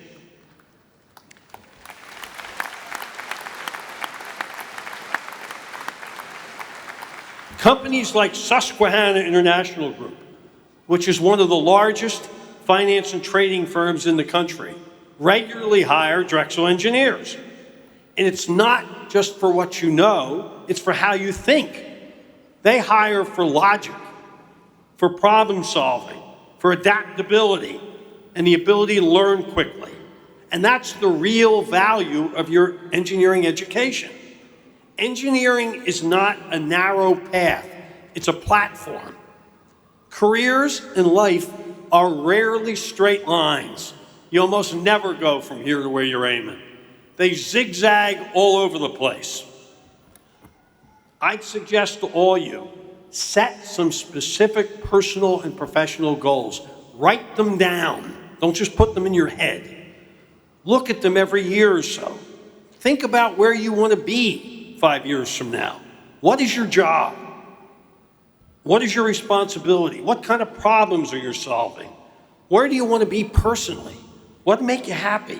Companies like Susquehanna International Group, which is one of the largest finance and trading firms in the country, regularly hire Drexel engineers. And it's not just for what you know, it's for how you think. They hire for logic, for problem solving, for adaptability, and the ability to learn quickly. And that's the real value of your engineering education. Engineering is not a narrow path, it's a platform. Careers in life are rarely straight lines. You almost never go from here to where you're aiming. They zigzag all over the place. I'd suggest to all you, set some specific personal and professional goals. Write them down. Don't just put them in your head. Look at them every year or so. Think about where you want to be 5 years from now. What is your job? What is your responsibility? What kind of problems are you solving? Where do you want to be personally? What make you happy?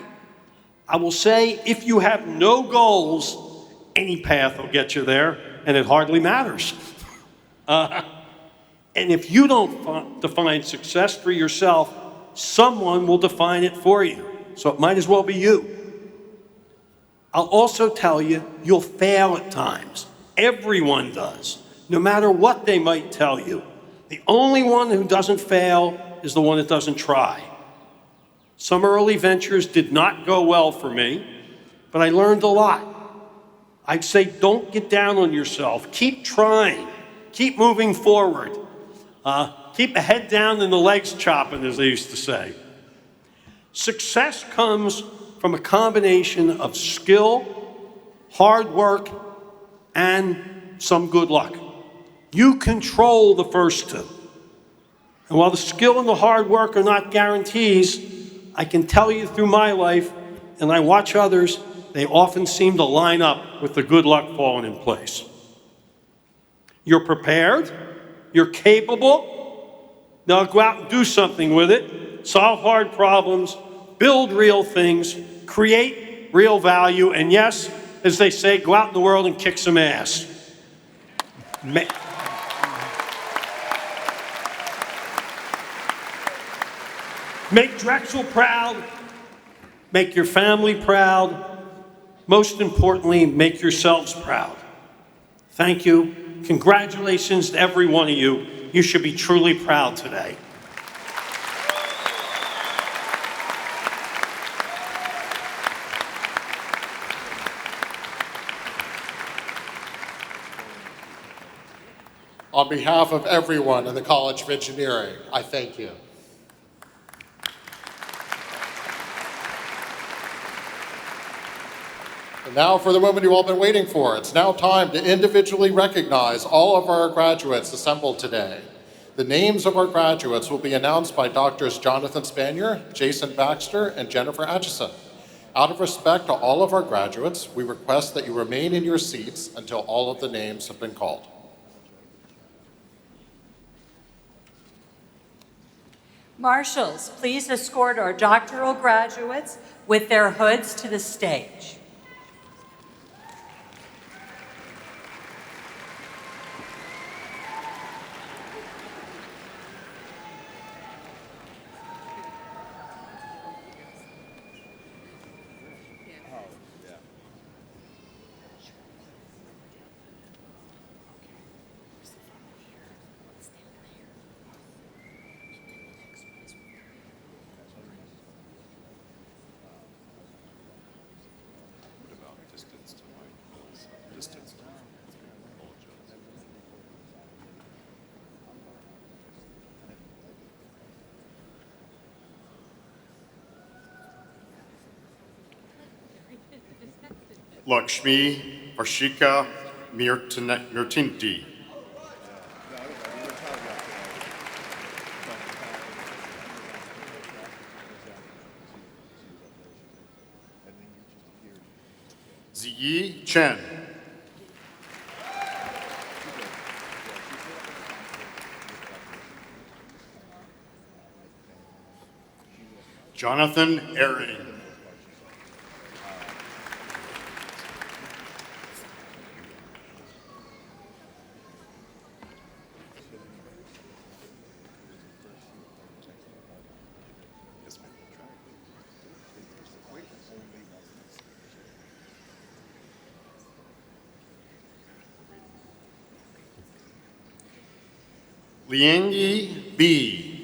I will say, if you have no goals, any path will get you there, and it hardly matters. And if you don't define success for yourself, someone will define it for you. So it might as well be you. I'll also tell you, you'll fail at times. Everyone does, no matter what they might tell you. The only one who doesn't fail is the one that doesn't try. Some early ventures did not go well for me, but I learned a lot. I'd say don't get down on yourself. Keep trying. Keep moving forward. Keep the head down and the legs chopping, as they used to say. Success comes from a combination of skill, hard work, and some good luck. You control the first two. And while the skill and the hard work are not guarantees, I can tell you through my life, and I watch others, they often seem to line up with the good luck falling in place. You're prepared, you're capable, now go out and do something with it, solve hard problems, build real things, create real value, and yes, as they say, go out in the world and kick some ass. Make Drexel proud, make your family proud, most importantly, make yourselves proud. Thank you. Congratulations to every one of you. You should be truly proud today. On behalf of everyone in the College of Engineering, I thank you. And now for the moment you've all been waiting for. It's now time to individually recognize all of our graduates assembled today. The names of our graduates will be announced by Drs. Jonathan Spanier, Jason Baxter, and Jennifer Atchison. Out of respect to all of our graduates, we request that you remain in your seats until all of the names have been called. Marshals, please escort our doctoral graduates with their hoods to the stage. Lakshmi Varshika Mirtinti. Ziyi Chen. Jonathan Ehring. Liangyi B.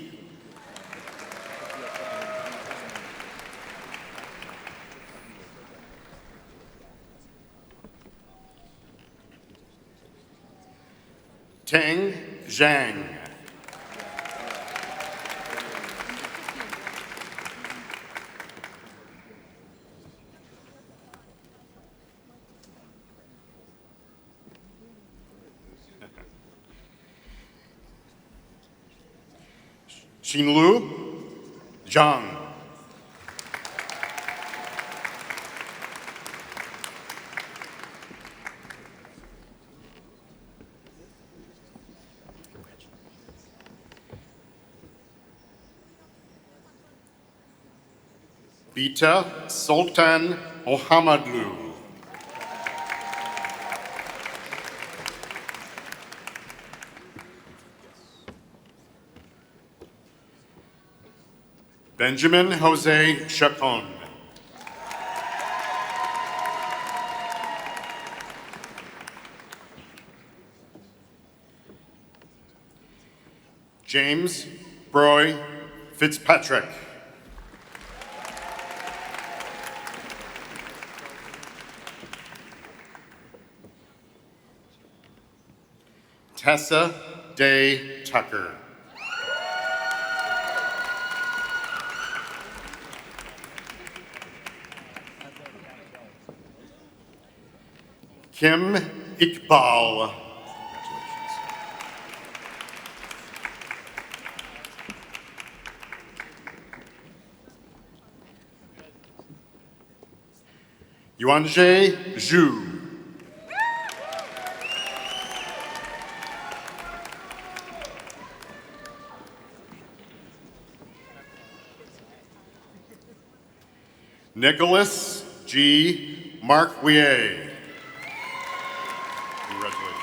Teng Zhang. Xinlu Zhang. Bita Sultan Mohammadlu. Benjamin Jose Chacon. James Broy Fitzpatrick. Tessa Day Tucker. Kim Iqbal. Yuanje Zhu. Nicholas G. Marquier. Congratulations.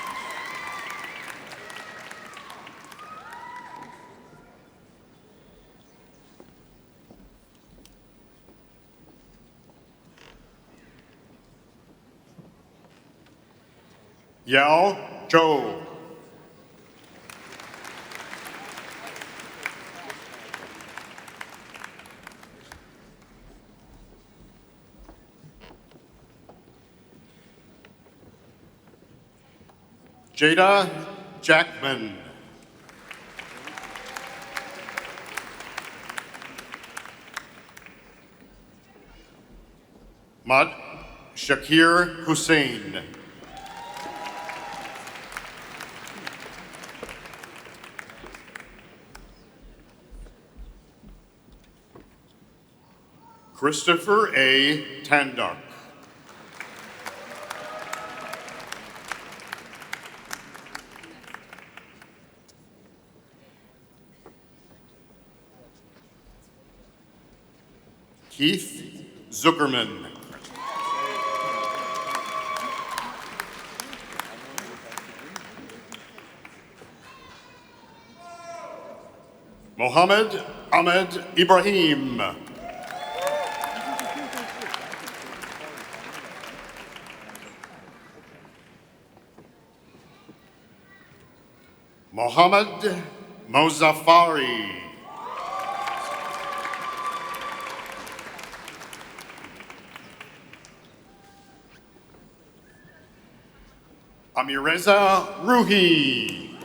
Yao Zhou. Jada Jackman. Mad Shakir Hussein. Christopher A. Tanduck. Keith Zuckerman. Mohammed Ahmed Ibrahim. Mohammed Mozaffari. Amireza Ruhi.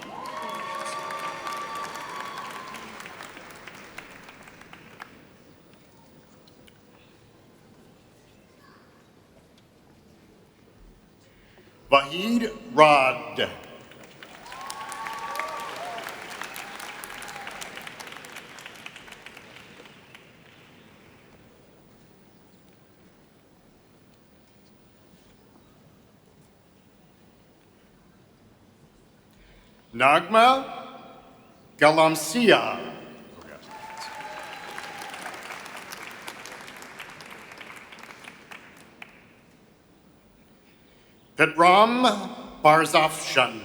Vahid Rad. Nagma Galamsia. Pedram Barzafshan.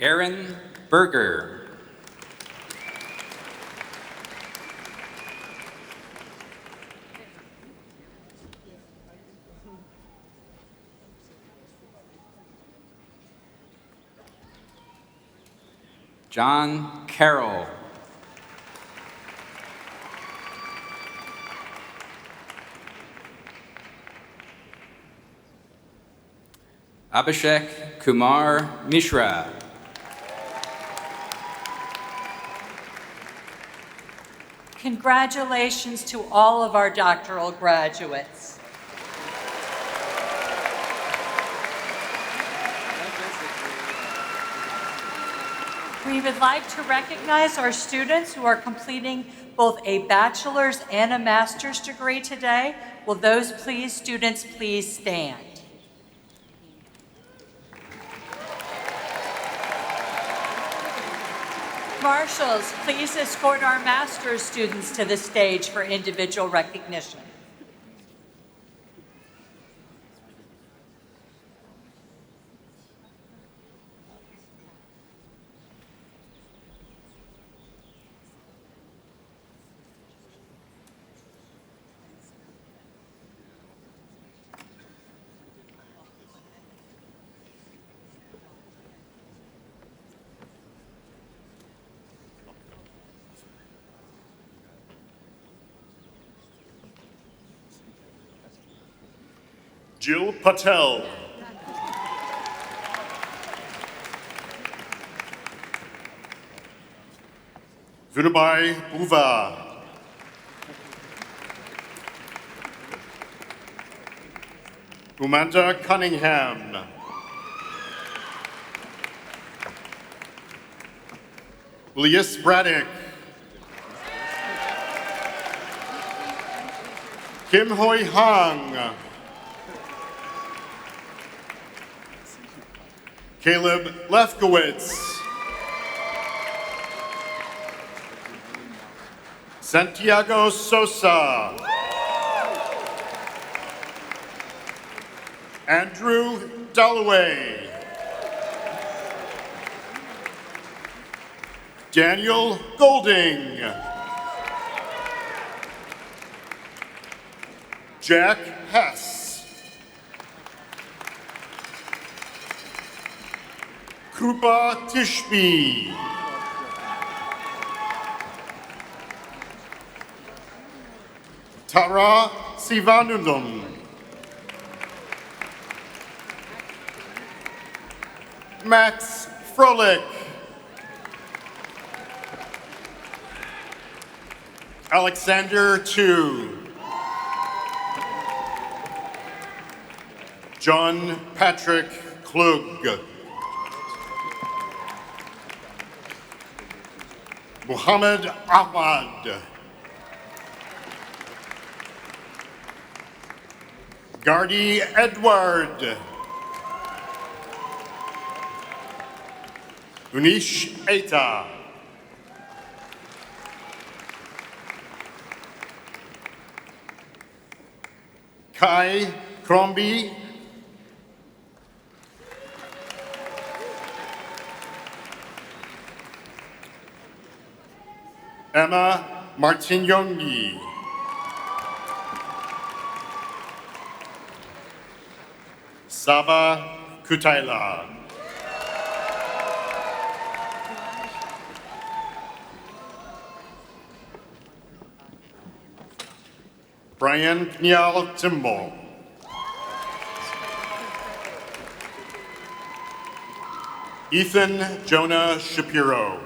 Aaron Berger. John Carroll. Abhishek Kumar Mishra. Congratulations to all of our doctoral graduates. We would like to recognize our students who are completing both a bachelor's and a master's degree today. Will those students please stand? Marshals, please escort our master's students to the stage for individual recognition. Jill Patel. Vinubhai Buva. Umanta Cunningham. Elias Braddock. Kim Hoi Hang. Caleb Lefkowitz. Santiago Sosa. Andrew Dalloway. Daniel Golding. Jack Hess. Krupa Tishby. Tara Sivanundum. Max Froelich. Alexander Tu. John Patrick Klug. Muhammad Ahmad. Gardy Edward. Unish Eta. Kai Crombie. Emma Martinyongi. Saba Kutaila. Brian Knial Timbo. Ethan Jonah Shapiro.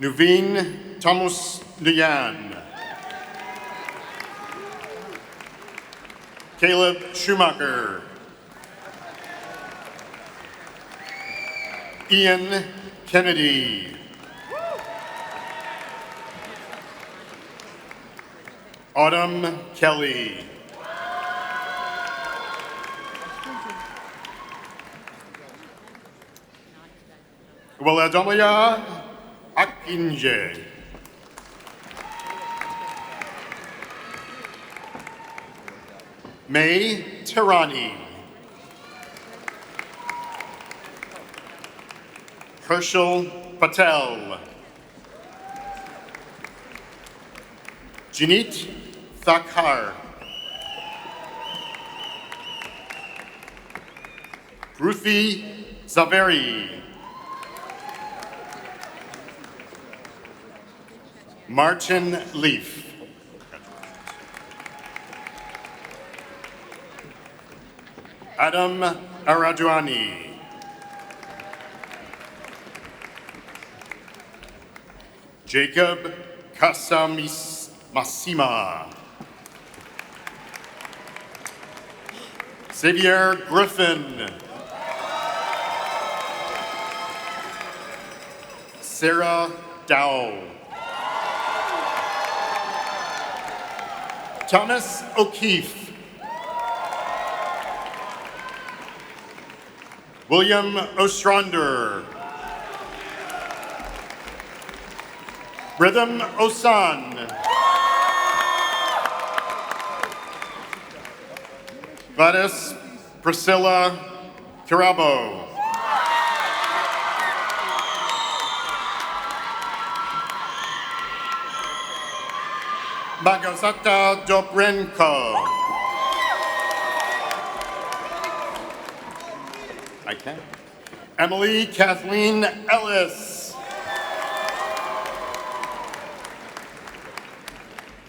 Nuveen Thomas Lian. Caleb Schumacher. Ian Kennedy. Autumn Kelly. Waladomaya Akinje. May Tirani. Herschel Patel. Janit Thakkar. Ruthie Zaveri. Martin Leaf. Adam Araduani. Jacob Massima. Xavier Griffin. Sarah Dow. Thomas O'Keefe. William Ostrander. Rhythm Osan. Gladys Priscilla Carabo. Magazata Dobrenko. I can. Emily Kathleen Ellis.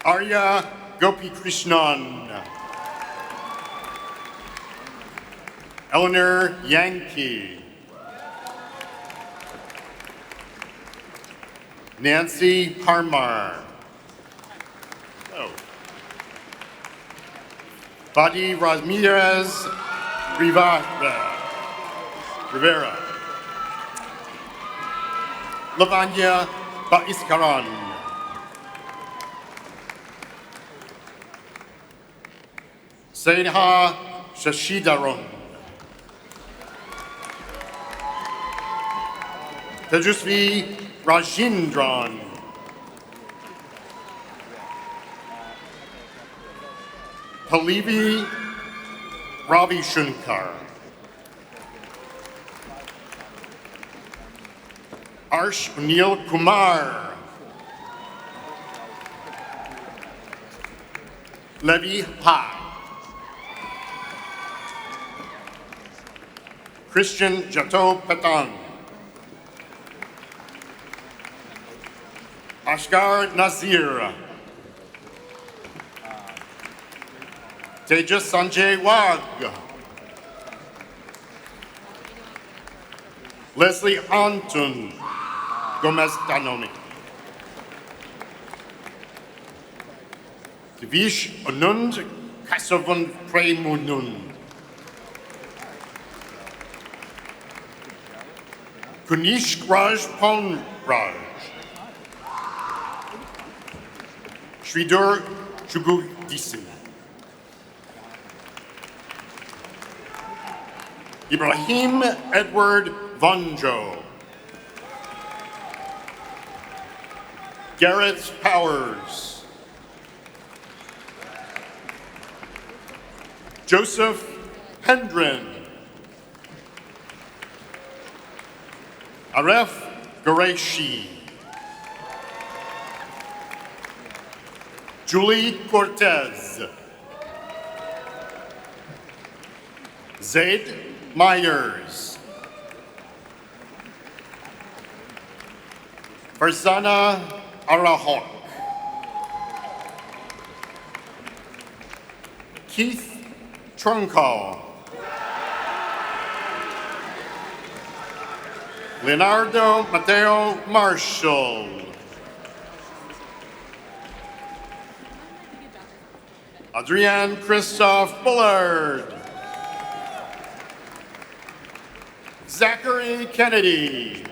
Arya Gopi Krishnan. Eleanor Yankee. Nancy Parmar. Oh. Badi Ramirez Rivera. Lavanya Baiskaran. Seidha Shashidaron. Tejusvi Rajindran. Palivi Ravi Shankar. Arsh Neil Kumar. Levi Ha. Christian Jato Patang. Ashkar Nazir. Tejas Sanjay Wag. Leslie Antun Gomez Danoni. Divish Onund Kasovun Premunun. Kunish Raj Ponraj. Sridhar Chugudisi. Ibrahim Edward Vonjo. Garrett Powers. Joseph Hendren. Aref Qureshi. Julie Cortez. Zaid Myers. Farzana Arahok. Keith Trunkall. Leonardo Mateo Marshall. Adrian Christoph Bullard. Zachary Kennedy.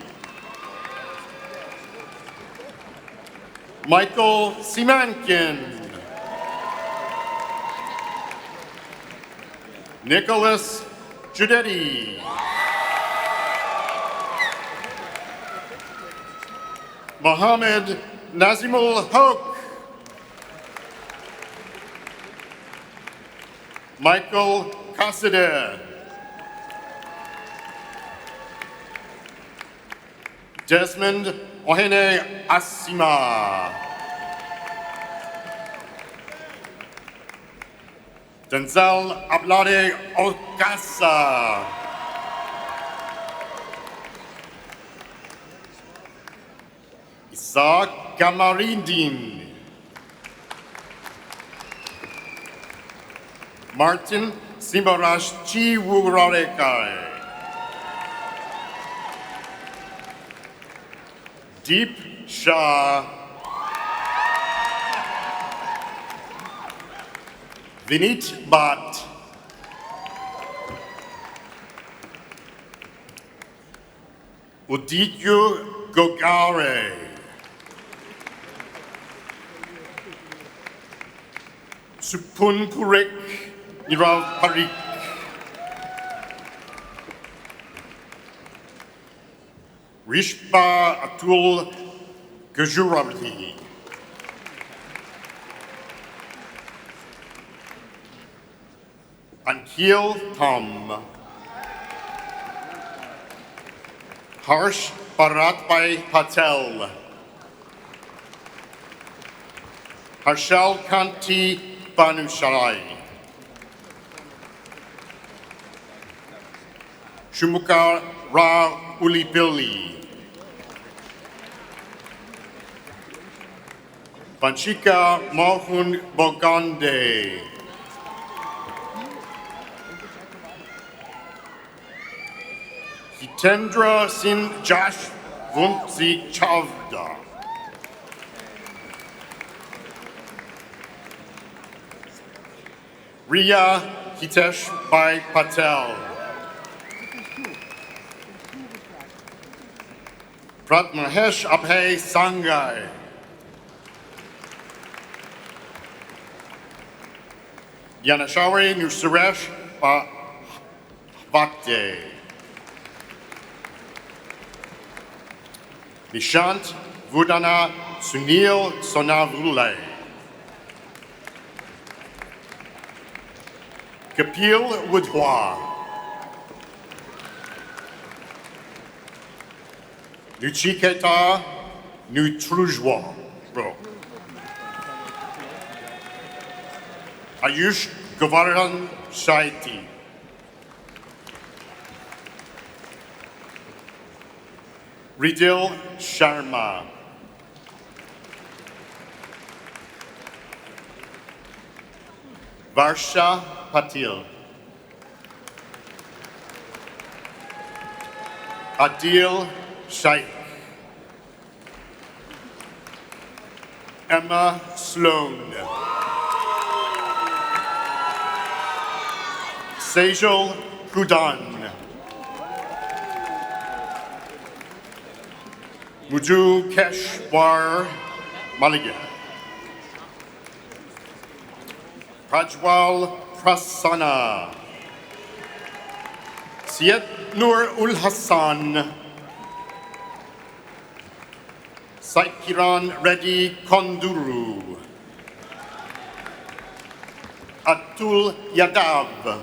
Michael Simankin. Nicholas Giudetti. Mohammed Nazimul Hoque. Michael Cassade. Desmond Ohene Asima. Denzel Ablade Ocasa. Isaac Gamarindin. Martin Simbarash Chiwurarekai. Deep Shah. Vinit Bhatt. Udityu Gogare. Supun Purik Nirav Parik. Rishpa Atul Gajuravati. Ankil Tom. Harsh Bharatbhai Patel. Harshal Kanti Banusharai. Shumukar Ra Ulipili. Vanchika Mohun Bogande. Hitendra Sin Josh Vuntsi Chavda. Riya Hitesh Bhai Patel. Pratmahesh Abhay Sangai. Yanashawari Nusuresh Bhakte. Nishant Vudana Sunil Sonavule. Kapil Woodhwa. Nuchiketa Nutrujwa. Ayush Govardhan Shaiti. Ridil Sharma. Varsha Patil. Adil Shaikh. Emma Sloan. Sejal Kudan. Muju Keshwar Maliga. Prajwal Prasanna. Syed Nur Ul Hassan. Saikiran Reddy Konduru. Atul Yadav.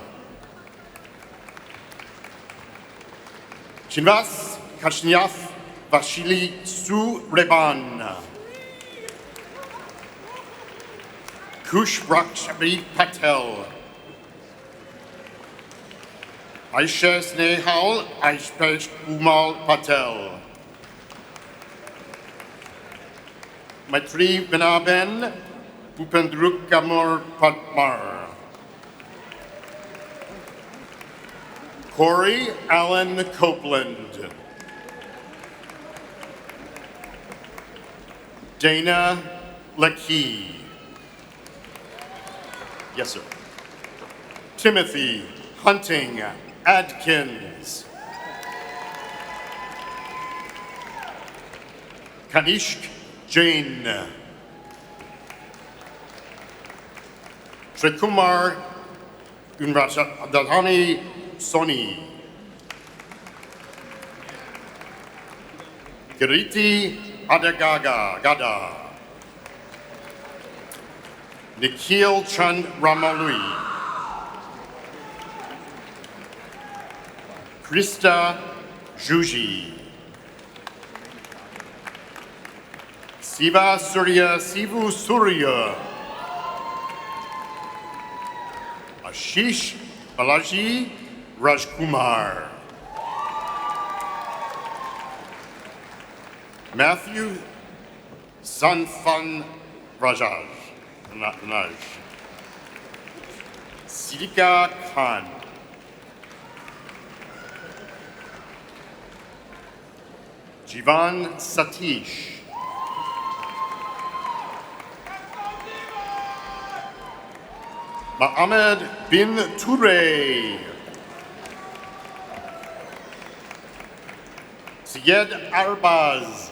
Shinvas Kashnyaf Vashili Sureban. Kush Rakshari Patel. Aisha Snehal Aishpesh Umal Patel. Maitri Benaben Upendruk Kamor Patmar. Corey Allen Copeland. Dana Lekey. Yes, sir. Timothy Hunting Adkins. Kanishk Jain. Trikumar Unratadhani Soni. Kiriti Adagaga Gada. Nikhil Chand Ramalui. Krista Juji. Siva Surya Sivu Surya. Ashish Balaji Rajkumar. Matthew Sanfan Rajaj. Sidika Khan. Jivan Satish. Mohammed bin Toure. Syed Arbaz.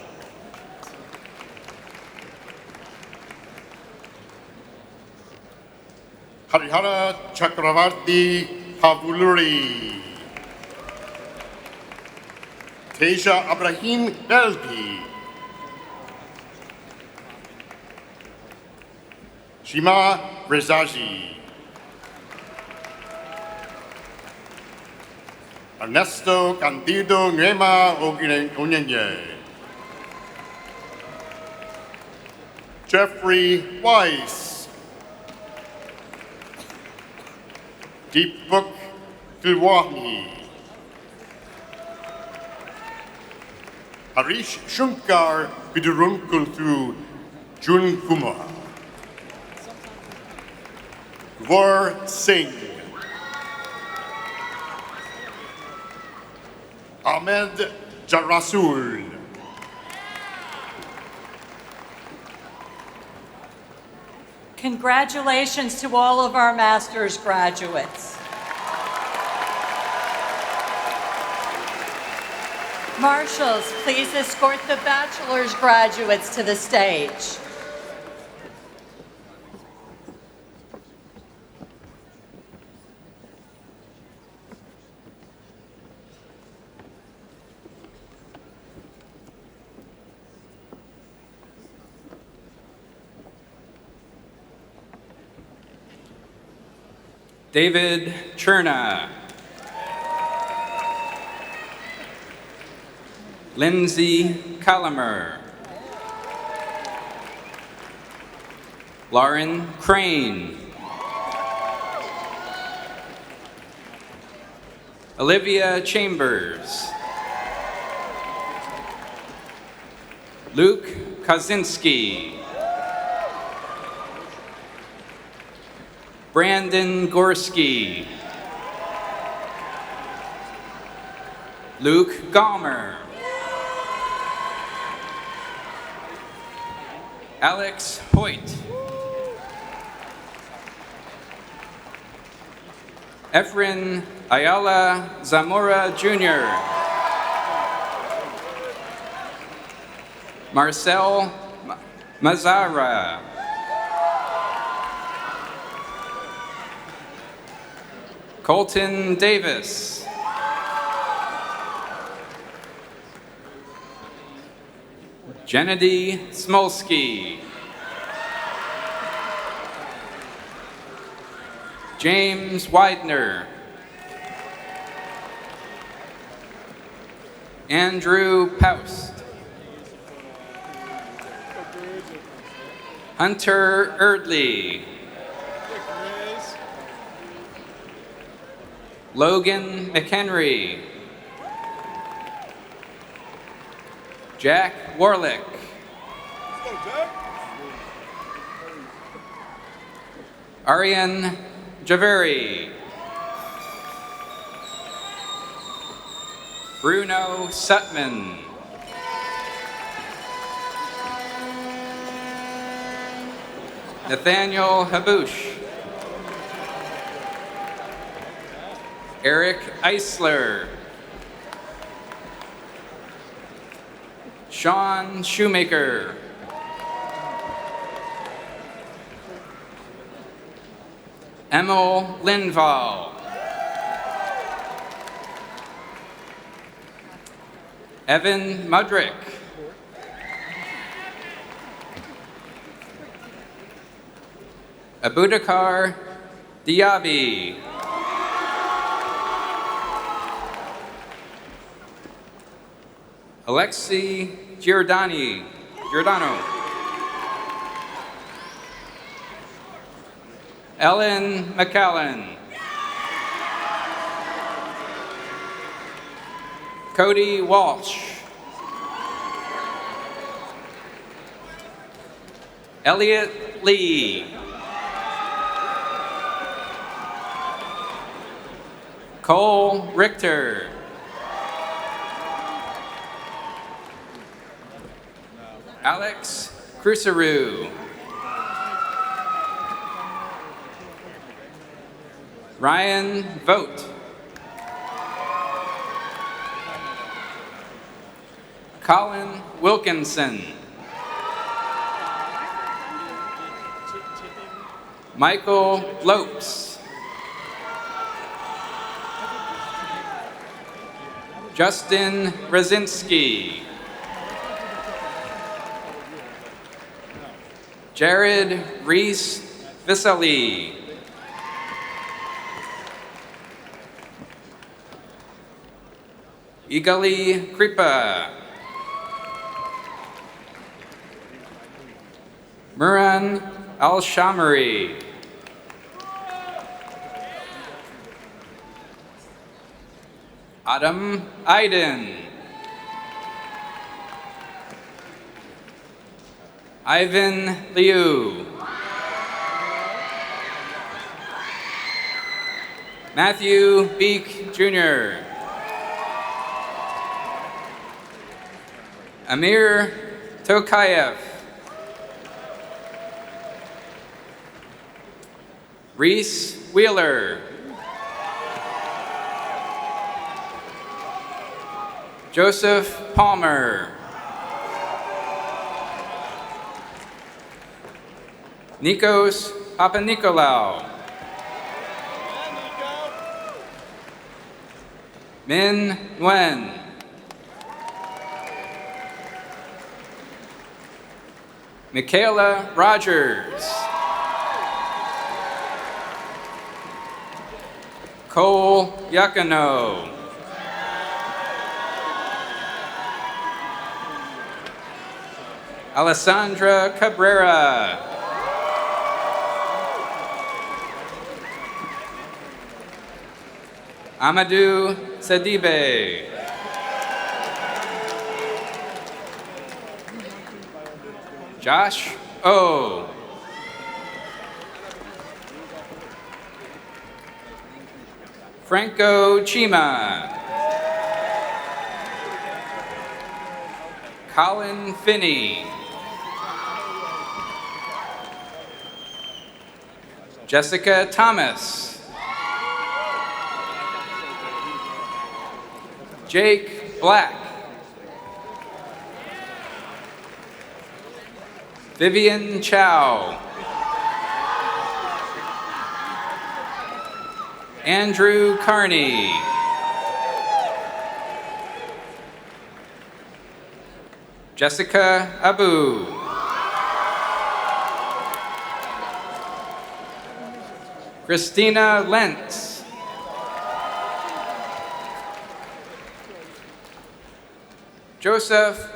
Harihara Chakravarti Pavuluri. Teja Abrahim Belbi. Shima Rezaji. Ernesto Candido Ngema Onyenye. Jeffrey Weiss. Deepuk Tilwani. Harish Shankar Bidurunkultu Jun Kumar. Gvar Singh. Ahmed Jarasul. Congratulations to all of our master's graduates. Marshals, please escort the bachelor's graduates to the stage. David Cherna. Lindsay Calamer. Lauren Crane. Olivia Chambers. Luke Kaczynski. Brandon Gorski. Luke Gallmer. Alex Hoyt. Efren Ayala Zamora Jr. Marcel Mazara. Colton Davis. Gennady Smolsky. James Widener. Andrew Paust. Hunter Erdley. Logan McHenry. Jack Warlick. Ariane Javeri. Bruno Sutman. Nathaniel Habush. Eric Eisler. Sean Shoemaker. Emil Lindvall. Evan Mudrick. Abudakar Diaby. Alexi Giordano. Ellen McAllen. Cody Walsh. Elliot Lee. Cole Richter. Alex Cruceru. Ryan Vogt. Colin Wilkinson. Michael Lopes. Justin Rosinski. Jared Reese Visali. Igali Kripa. Muran Al-Shamari. Adam Aiden. Ivan Liu. Matthew Beek Jr. Amir Tokayev. Reese Wheeler. Joseph Palmer. Nikos Papanikolaou. Min Nguyen. Michaela Rogers. Cole Yakano. Alessandra Cabrera. Amadou Sadibe. Josh O. Franco Chima. Colin Finney. Jessica Thomas. Jake Black. Vivian Chow. Andrew Carney. Jessica Abu. Christina Lentz. Joseph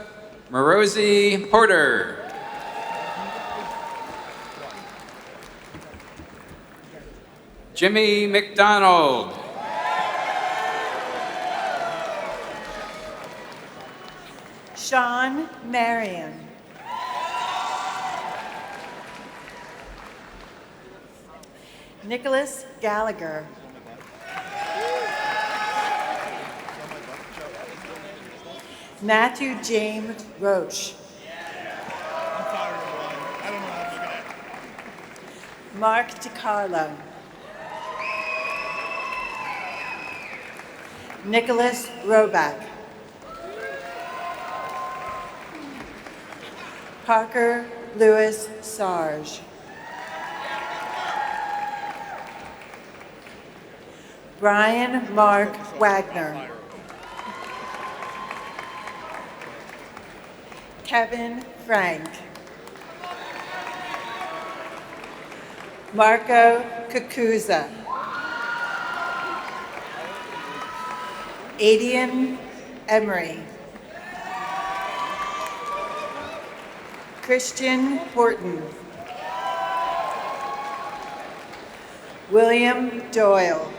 Morosi Porter. Jimmy McDonald. Sean Marion. Nicholas Gallagher. Matthew James Roche. Mark DiCarlo. Nicholas Roback. Parker Lewis Sarge. Brian Mark Wagner. Kevin Frank. Marco Kakuza. Adian Emery. Christian Horton. William Doyle.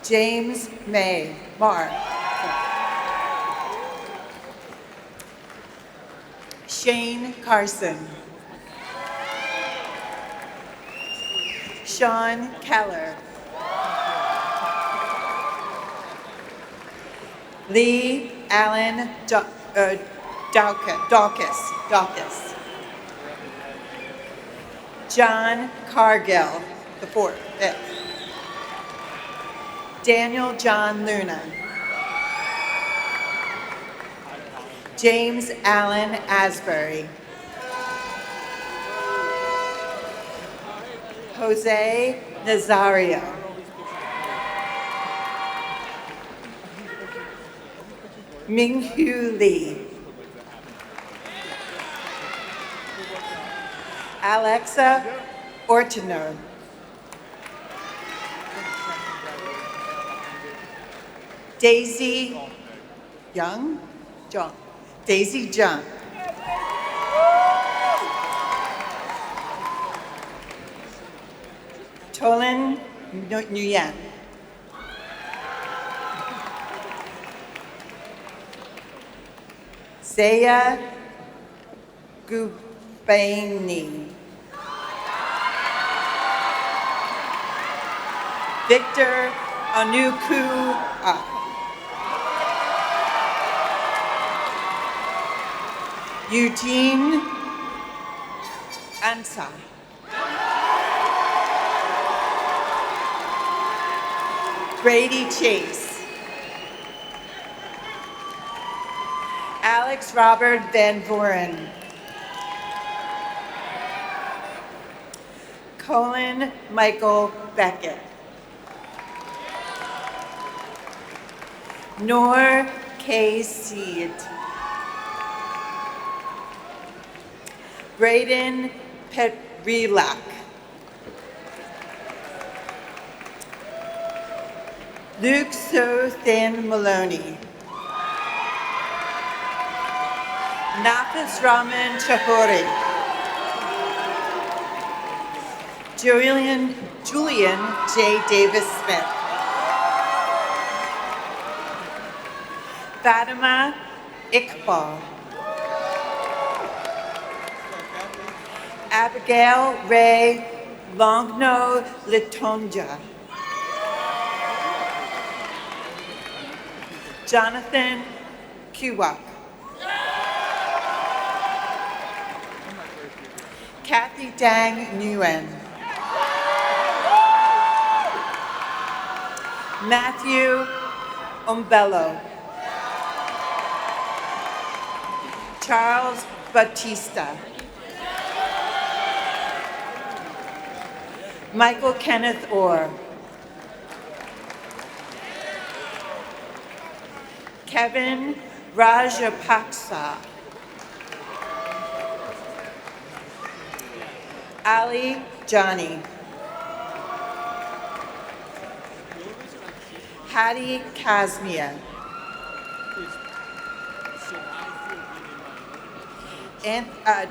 James May. Mark. Shane Carson. Sean Keller. Lee Allen Dawkins. John Cargill, the fifth. Daniel John Luna. James Allen Asbury. Jose Nazario. Minghu Lee. Alexa Ortiner. Daisy Young? John. Daisy John. Tolan Nguyen. Zaya Gubaini. Victor Anuku. Eugene Ansa. Brady Chase. Alex Robert Van Voren. Colin Michael Beckett. Noor K. Seed. Braden Petrilak. Luke Sothin Maloney. Nafis Raman Chahori. Julian J. Davis Smith. Fatima Iqbal. Abigail Ray Longno Litonja. Jonathan Kiwak. Kathy Dang Nguyen. Matthew Umbello. Charles Batista. Michael Kenneth Orr. Kevin Rajapaksa. Ali Johnny. Hattie Kazmia.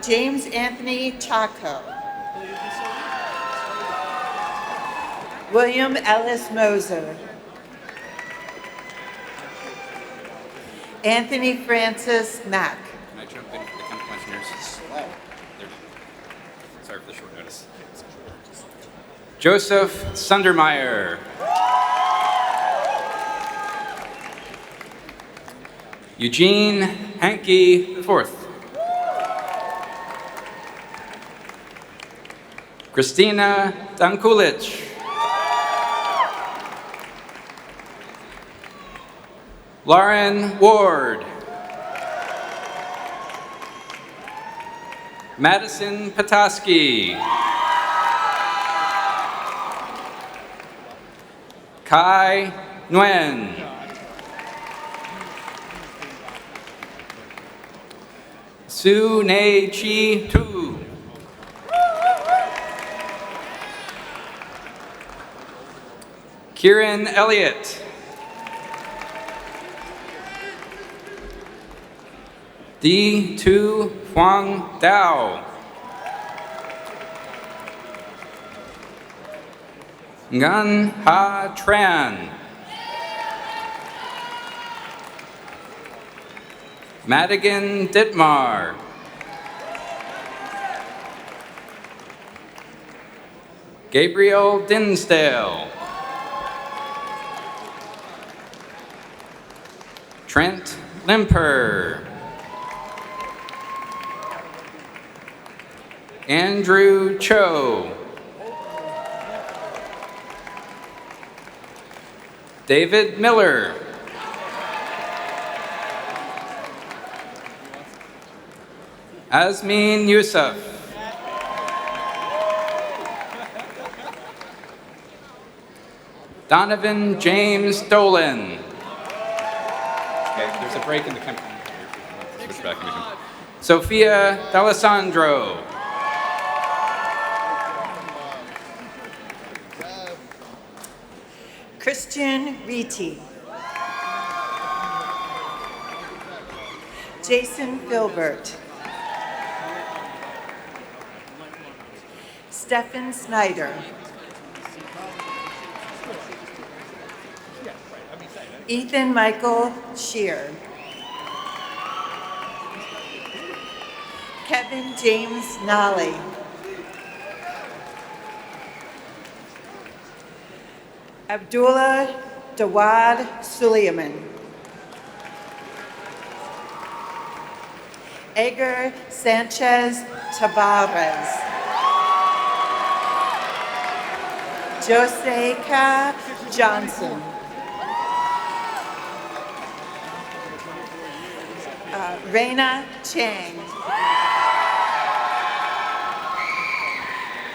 James Anthony Chaco. William Ellis Moser. Anthony Francis Mack. Can I jump in for the Commencement? Sorry for the short notice. Joseph Sundermeyer. Eugene Hankey IV. Christina Dankulich. Lauren Ward. Madison Petoskey. Kai Nguyen. Su Nei Chi Tu. Kieran Elliott. Di Tu Huang Dao. Ngan Ha Tran. Madigan Ditmar. Gabriel Dinsdale. Trent Limper. Andrew Cho. David Miller. Azmin Yusuf. Donovan James Dolan. Okay, there's a break in the country. Switch back. Sophia D'Alessandro. Christian Riti. Jason Filbert. Stefan Snyder. Ethan Michael Shear. Kevin James Nolly. Abdullah Dawad Suleiman. Edgar Sanchez Tavares. Joseca Johnson. Reina Chang.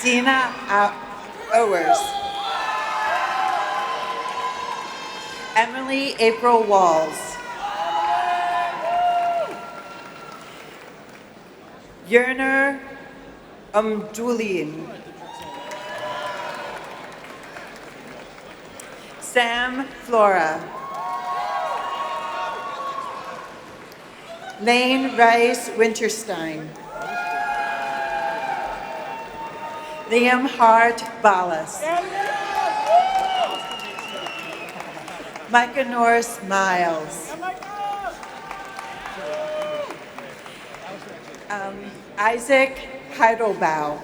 Dina Owers. Emily April Walls. Yerner Umdulian. Sam Flora. Lane Rice Winterstein. Liam Hart Ballas. Micah Norris Miles. Isaac Heidelbaugh.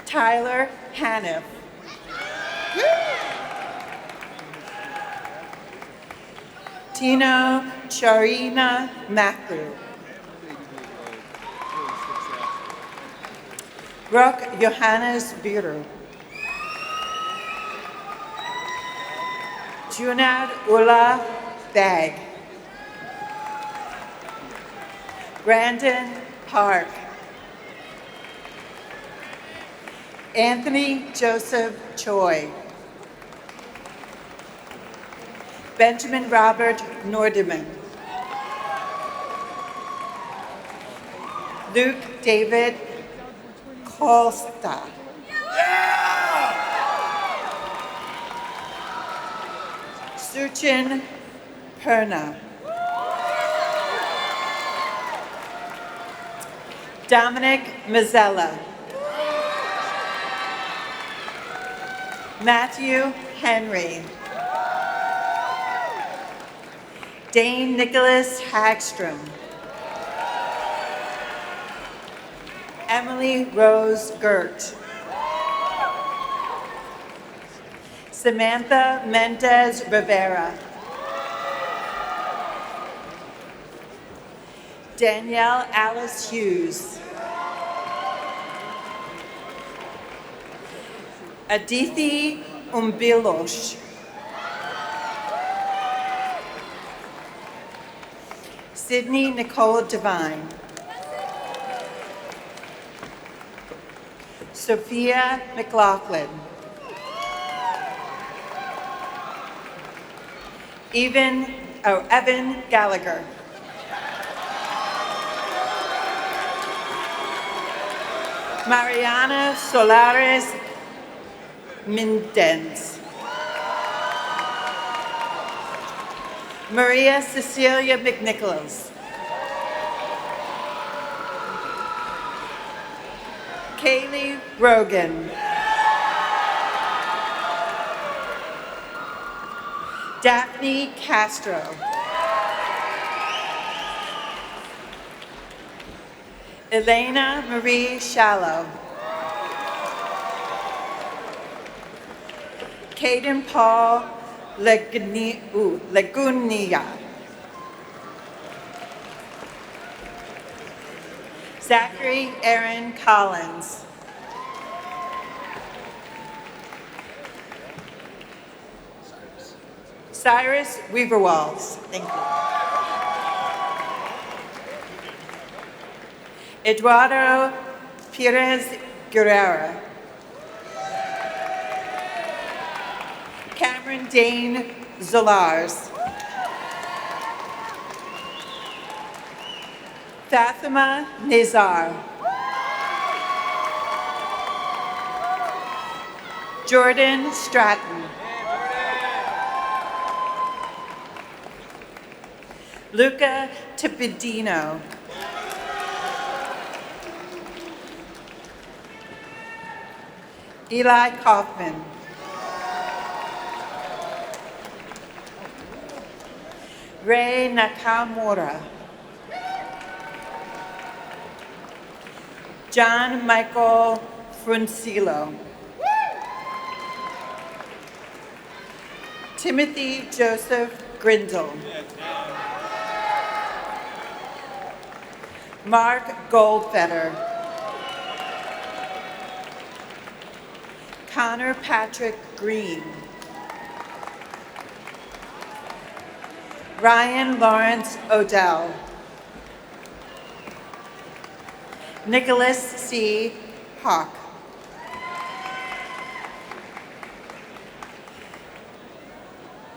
Tyler Haniff. Tino Charina Matthew. Brooke Johannes Bureau. Junad Ullah Bag. Brandon Park. Anthony Joseph Choi. Benjamin Robert Nordeman. Luke David Kolsta. Suchin Perna. Dominic Mazzella. Matthew Henry. Dane Nicholas Hagstrom. Emily Rose Gert. Samantha Mendez Rivera. Danielle Alice Hughes. Adithi Umbilosh. Sydney Nicole Devine. Sophia McLaughlin. Evan Gallagher. Mariana Solares Mindens. Maria Cecilia McNicholas. Kaylee Rogan. Daphne Castro. Elena Marie Shallow. Caden Paul Lagunia. Zachary Aaron Collins. Cyrus Weaverwalls. Thank you. Eduardo Perez Guerrera. Cameron Dane Zolars. Fatima Nazar. Jordan Stratton. Luca Tipidino. Eli Kaufman. Ray Nakamura. John Michael Fruncillo. Timothy Joseph Grindle. Mark Goldfeder. Connor Patrick Green. Ryan Lawrence Odell. Nicholas C. Hawk.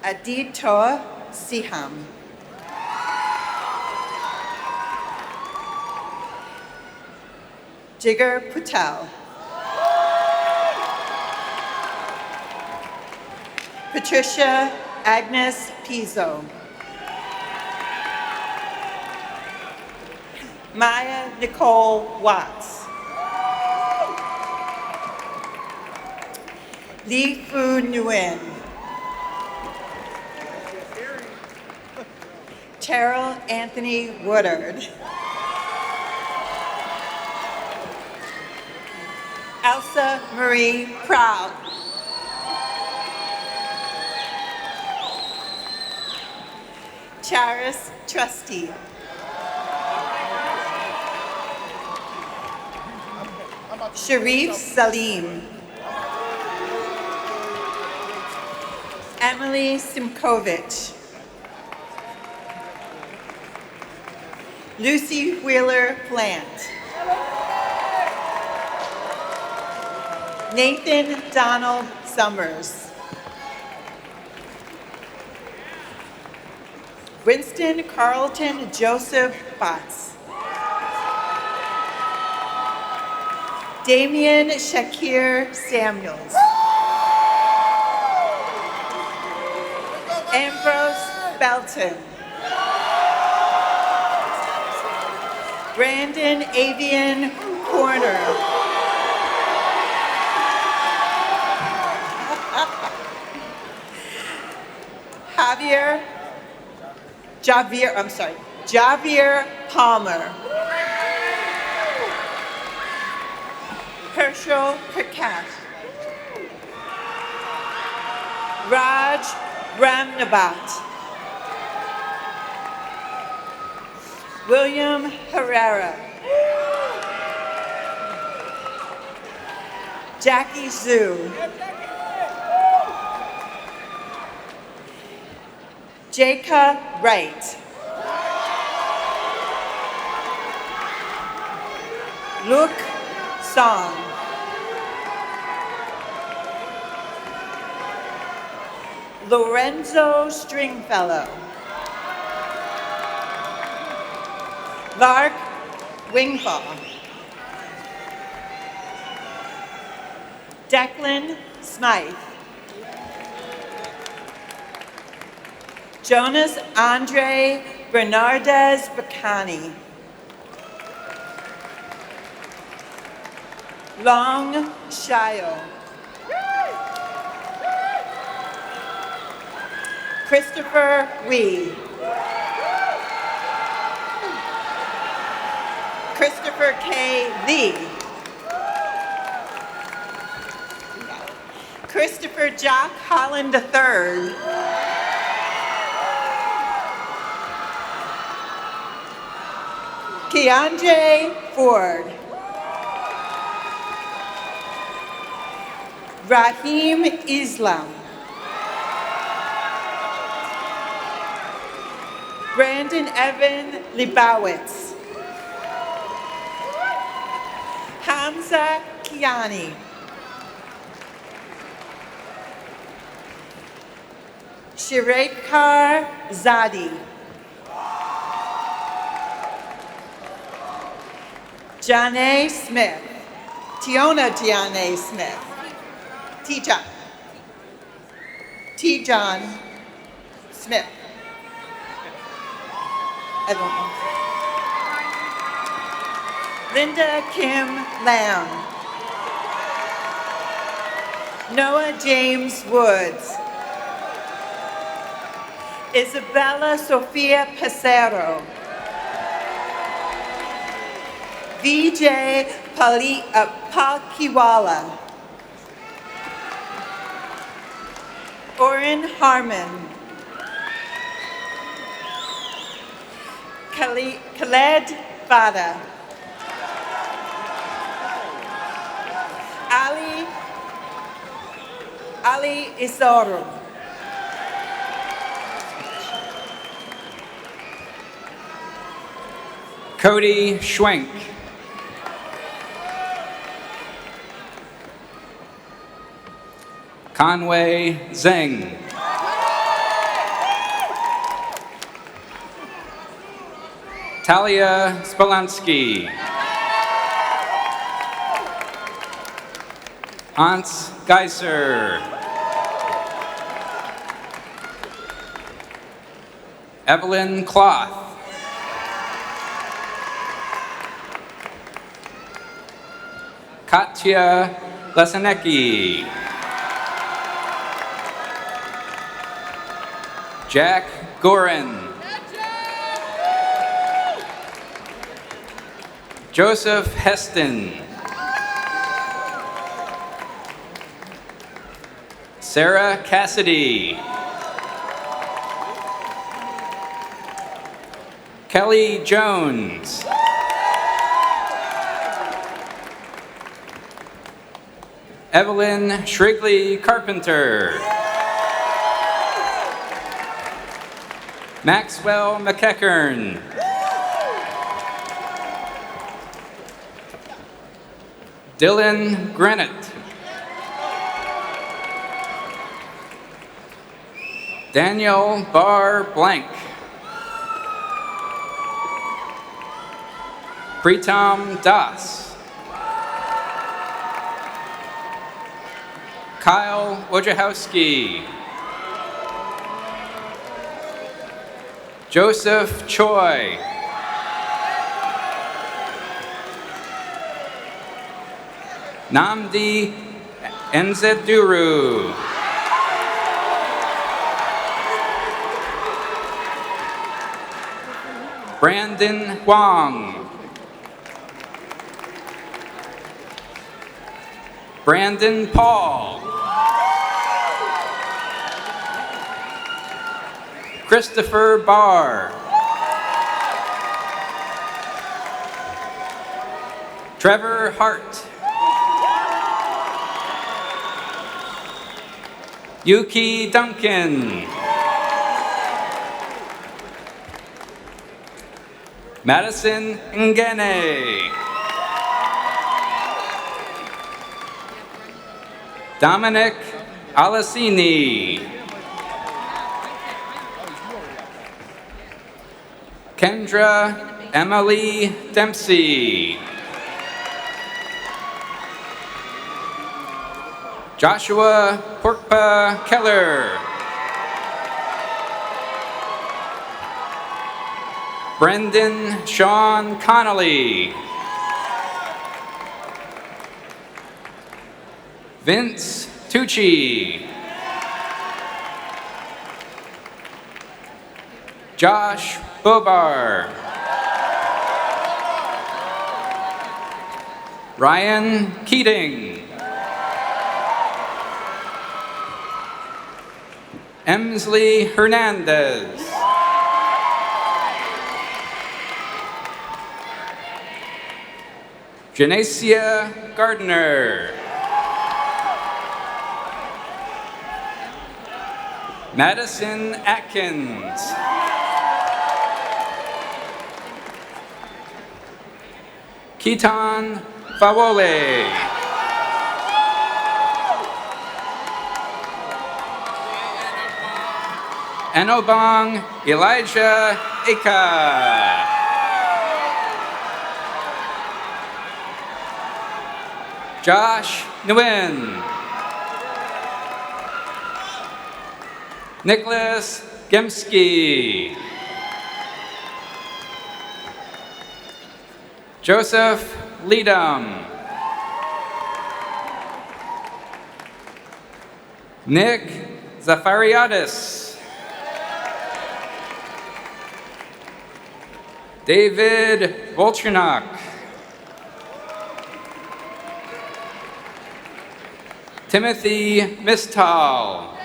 Aditoa Siham. Jigar Patel. Patricia Agnes Pizzo. Maya Nicole Watts. Li Fu Nguyen. Terrell Anthony Woodard. Elsa Marie Proud. Charis Trustee. Sharif Salim. Emily Simkovich. Lucy Wheeler Plant. Nathan Donald Summers. Winston Carlton Joseph Botts. Damian Shakir Samuels. Ambrose Belton. Brandon Avian Corner. Javier Palmer. Herschel Prakash. Raj Ramnabat. William Herrera. Jackie Zhu. Jacob Wright. Luke Song. Lorenzo Stringfellow. Lark Wingfall. Declan Smythe. Jonas Andre Bernardez Bacani. Long Shio. Christopher Wee. Christopher K. Lee. Christopher Jock Holland III. Keandre Ford. Raheem Islam. Brandon Evan Libowitz. Hamza Kiani. Shirekar Zadi. Janae Smith. Tiona Janae Smith. T-John. T-John Smith. I don't know. Linda Kim Lamb. Noah James Woods. Isabella Sofia Pesero. VJ Palkiwala. Oren Harmon. Khaled Fada. Ali Isoro. Cody Schwenk. Conway Zeng. Talia Spolansky. Hans Geiser. Evelyn Cloth. Katya Lesanecki. Jack Gorin. Joseph Heston. Sarah Cassidy. Kelly Jones. Evelyn Shrigley Carpenter. Maxwell McEachern. Dylan Granite. Daniel Barr Blank. Pritam Das. Kyle Wojciechowski. Joseph Choi. Namdi Enzeduru. Brandon Huang. Brandon Paul. Christopher Barr. Trevor Hart. Yuki Duncan. Madison Ngene. Dominic Alasini. Kendra Emily Dempsey. Joshua Porkpa Keller. Brendan Sean Connolly. Vince Tucci. Josh Bobar. Ryan Keating. Emsley Hernandez. Genesia Gardner. Madison Atkins. Keaton Fawole. Anobong Elijah Eka. Josh Nguyen. Nicholas Gemsky. Joseph Leadham. Nick Zafariadis. David Volchernak. Timothy Mistal.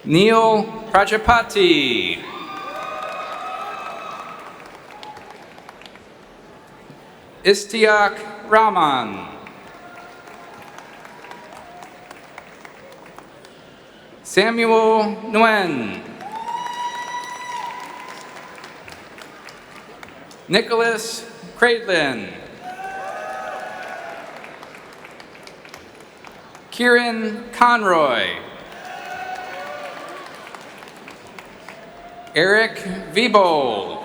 Neil Prajapati. Istiak Rahman. Samuel Nguyen. Nicholas Cradlin. Kieran Conroy. Eric Viebold.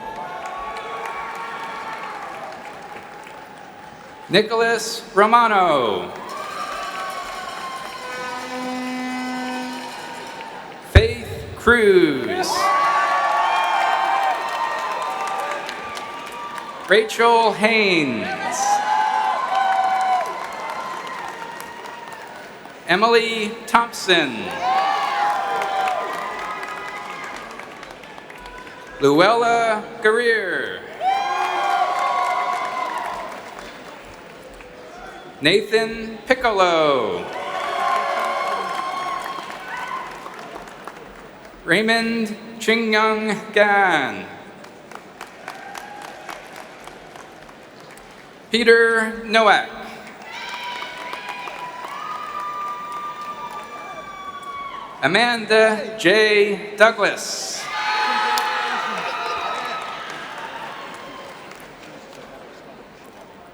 Nicholas Romano. Faith Cruz. Rachel Haynes. Emily Thompson. Luella Guerrier. Nathan Piccolo. Raymond Chingyang Gan. Peter Nowak. Amanda J. Douglas.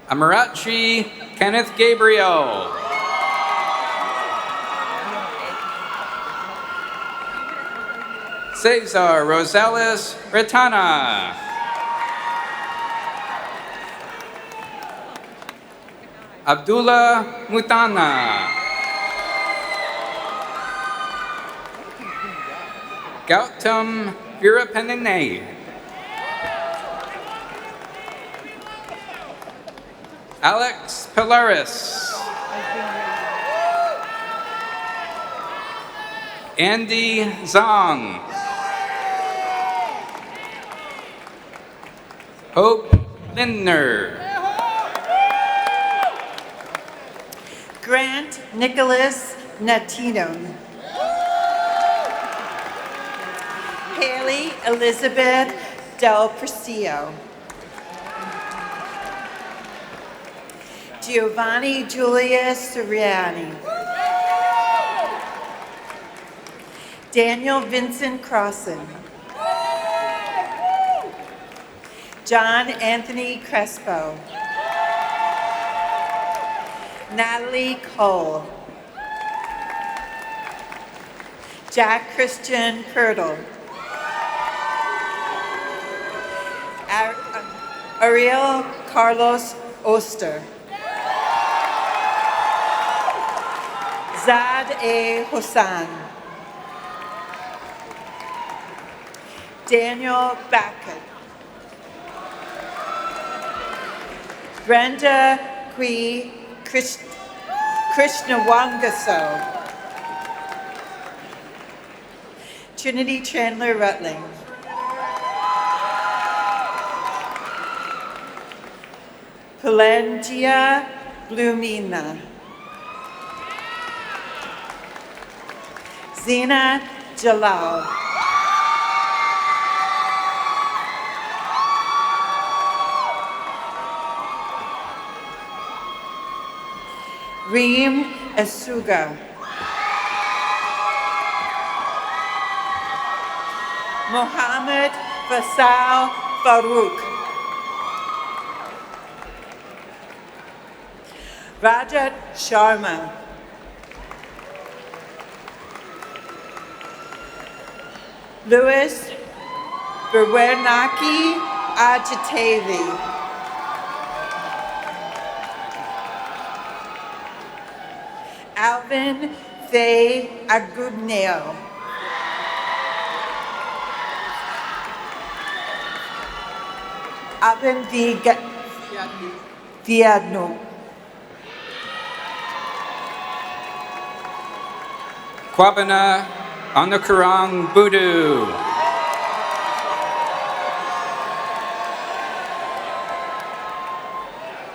Amarachi Kenneth Gabriel. Cesar Rosales Retana. Abdullah Mutana. Gautam Virapanene. Alex Pilaris. Andy Zong. Hope Lindner. Grant Nicholas Natino. Haley Elizabeth Del Prcio. Giovanni Julius Siriani. Daniel Vincent Crossan. John Anthony Crespo. Natalie Cole. Jack Christian Pirtle. Ariel Carlos Oster. Zad A. Hossan. Daniel Backett. Brenda Kui Krishnawangaso. Trinity Chandler Rutling. Palangia Blumina. Zina Jalal. Reem Esuga. Mohammed Faisal Farouk. Rajat Sharma. Louis Berwernaki Ajitavi. Alvin Faye Agubneo. Alvin Viadno. Kwabena Onukurang Budu.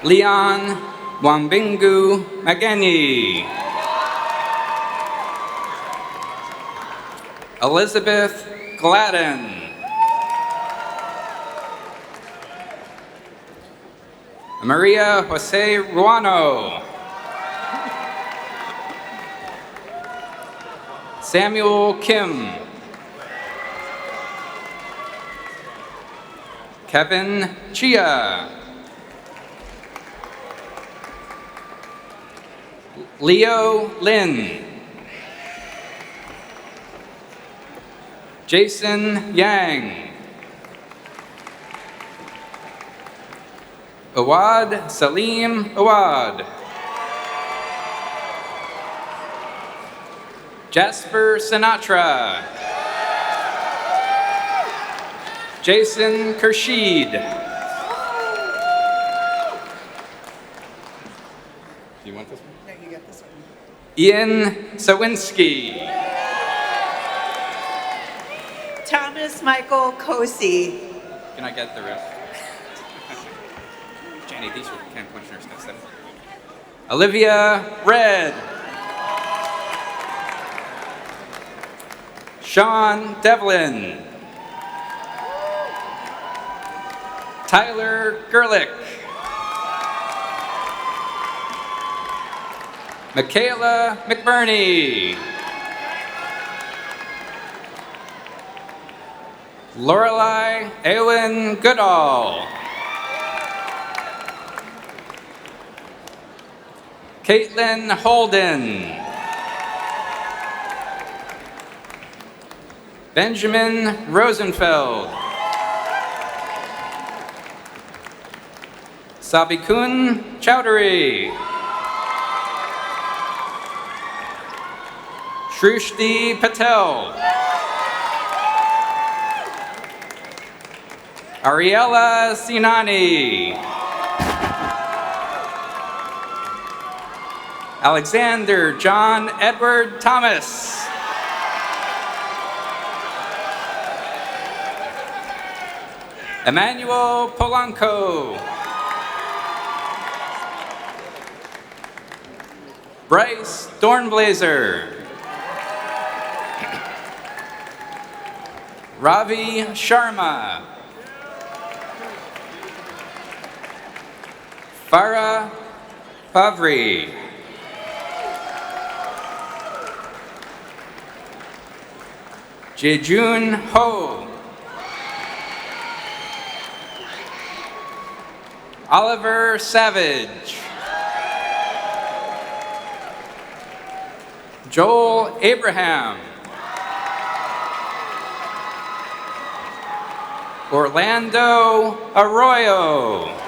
Leon Wambingu Mageni. Elizabeth Gladden. Maria Jose Ruano. Samuel Kim. Kevin Chia. Leo Lin. Jason Yang. Awad Salim Awad. Jasper Sinatra. Jason Kershid. Do you want this one? No, you got this one. Ian Sawinski. Thomas Michael Cosi. Can I get the rest? Jenny, these are kind of punch nurse stuff. Olivia Red. Sean Devlin. Tyler Gerlich. Michaela McBurney. Lorelei Eowyn Goodall. Caitlin Holden. Benjamin Rosenfeld. Sabikun Chowdhury. Shrishti Patel. Ariella Sinani. Alexander John Edward Thomas. Emmanuel Polanco. Bryce Dornblazer. Ravi Sharma. Farah Pavri. Jejun Ho. Oliver Savage. Joel Abraham. Orlando Arroyo.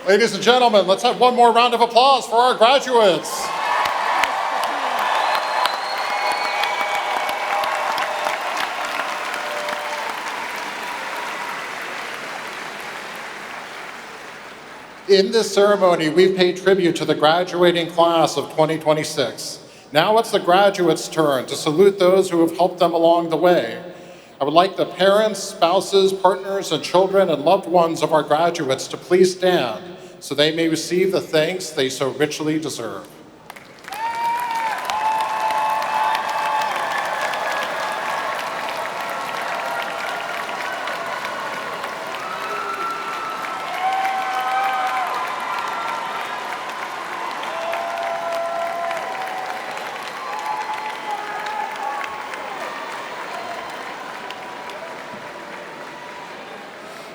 Ladies and gentlemen, let's have one more round of applause for our graduates. In this ceremony, we've paid tribute to the graduating class of 2026. Now it's the graduates' turn to salute those who have helped them along the way. I would like the parents, spouses, partners, and children and loved ones of our graduates to please stand so they may receive the thanks they so richly deserve.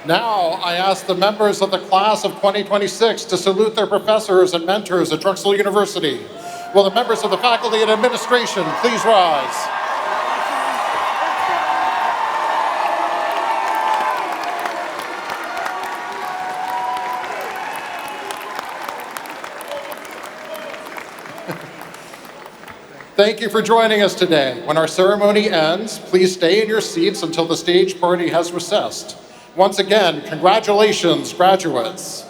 Now, I ask the members of the class of 2026 to salute their professors and mentors at Drexel University. Will the members of the faculty and administration please rise? Thank you for joining us today. When our ceremony ends, please stay in your seats until the stage party has recessed. Once again, congratulations, graduates.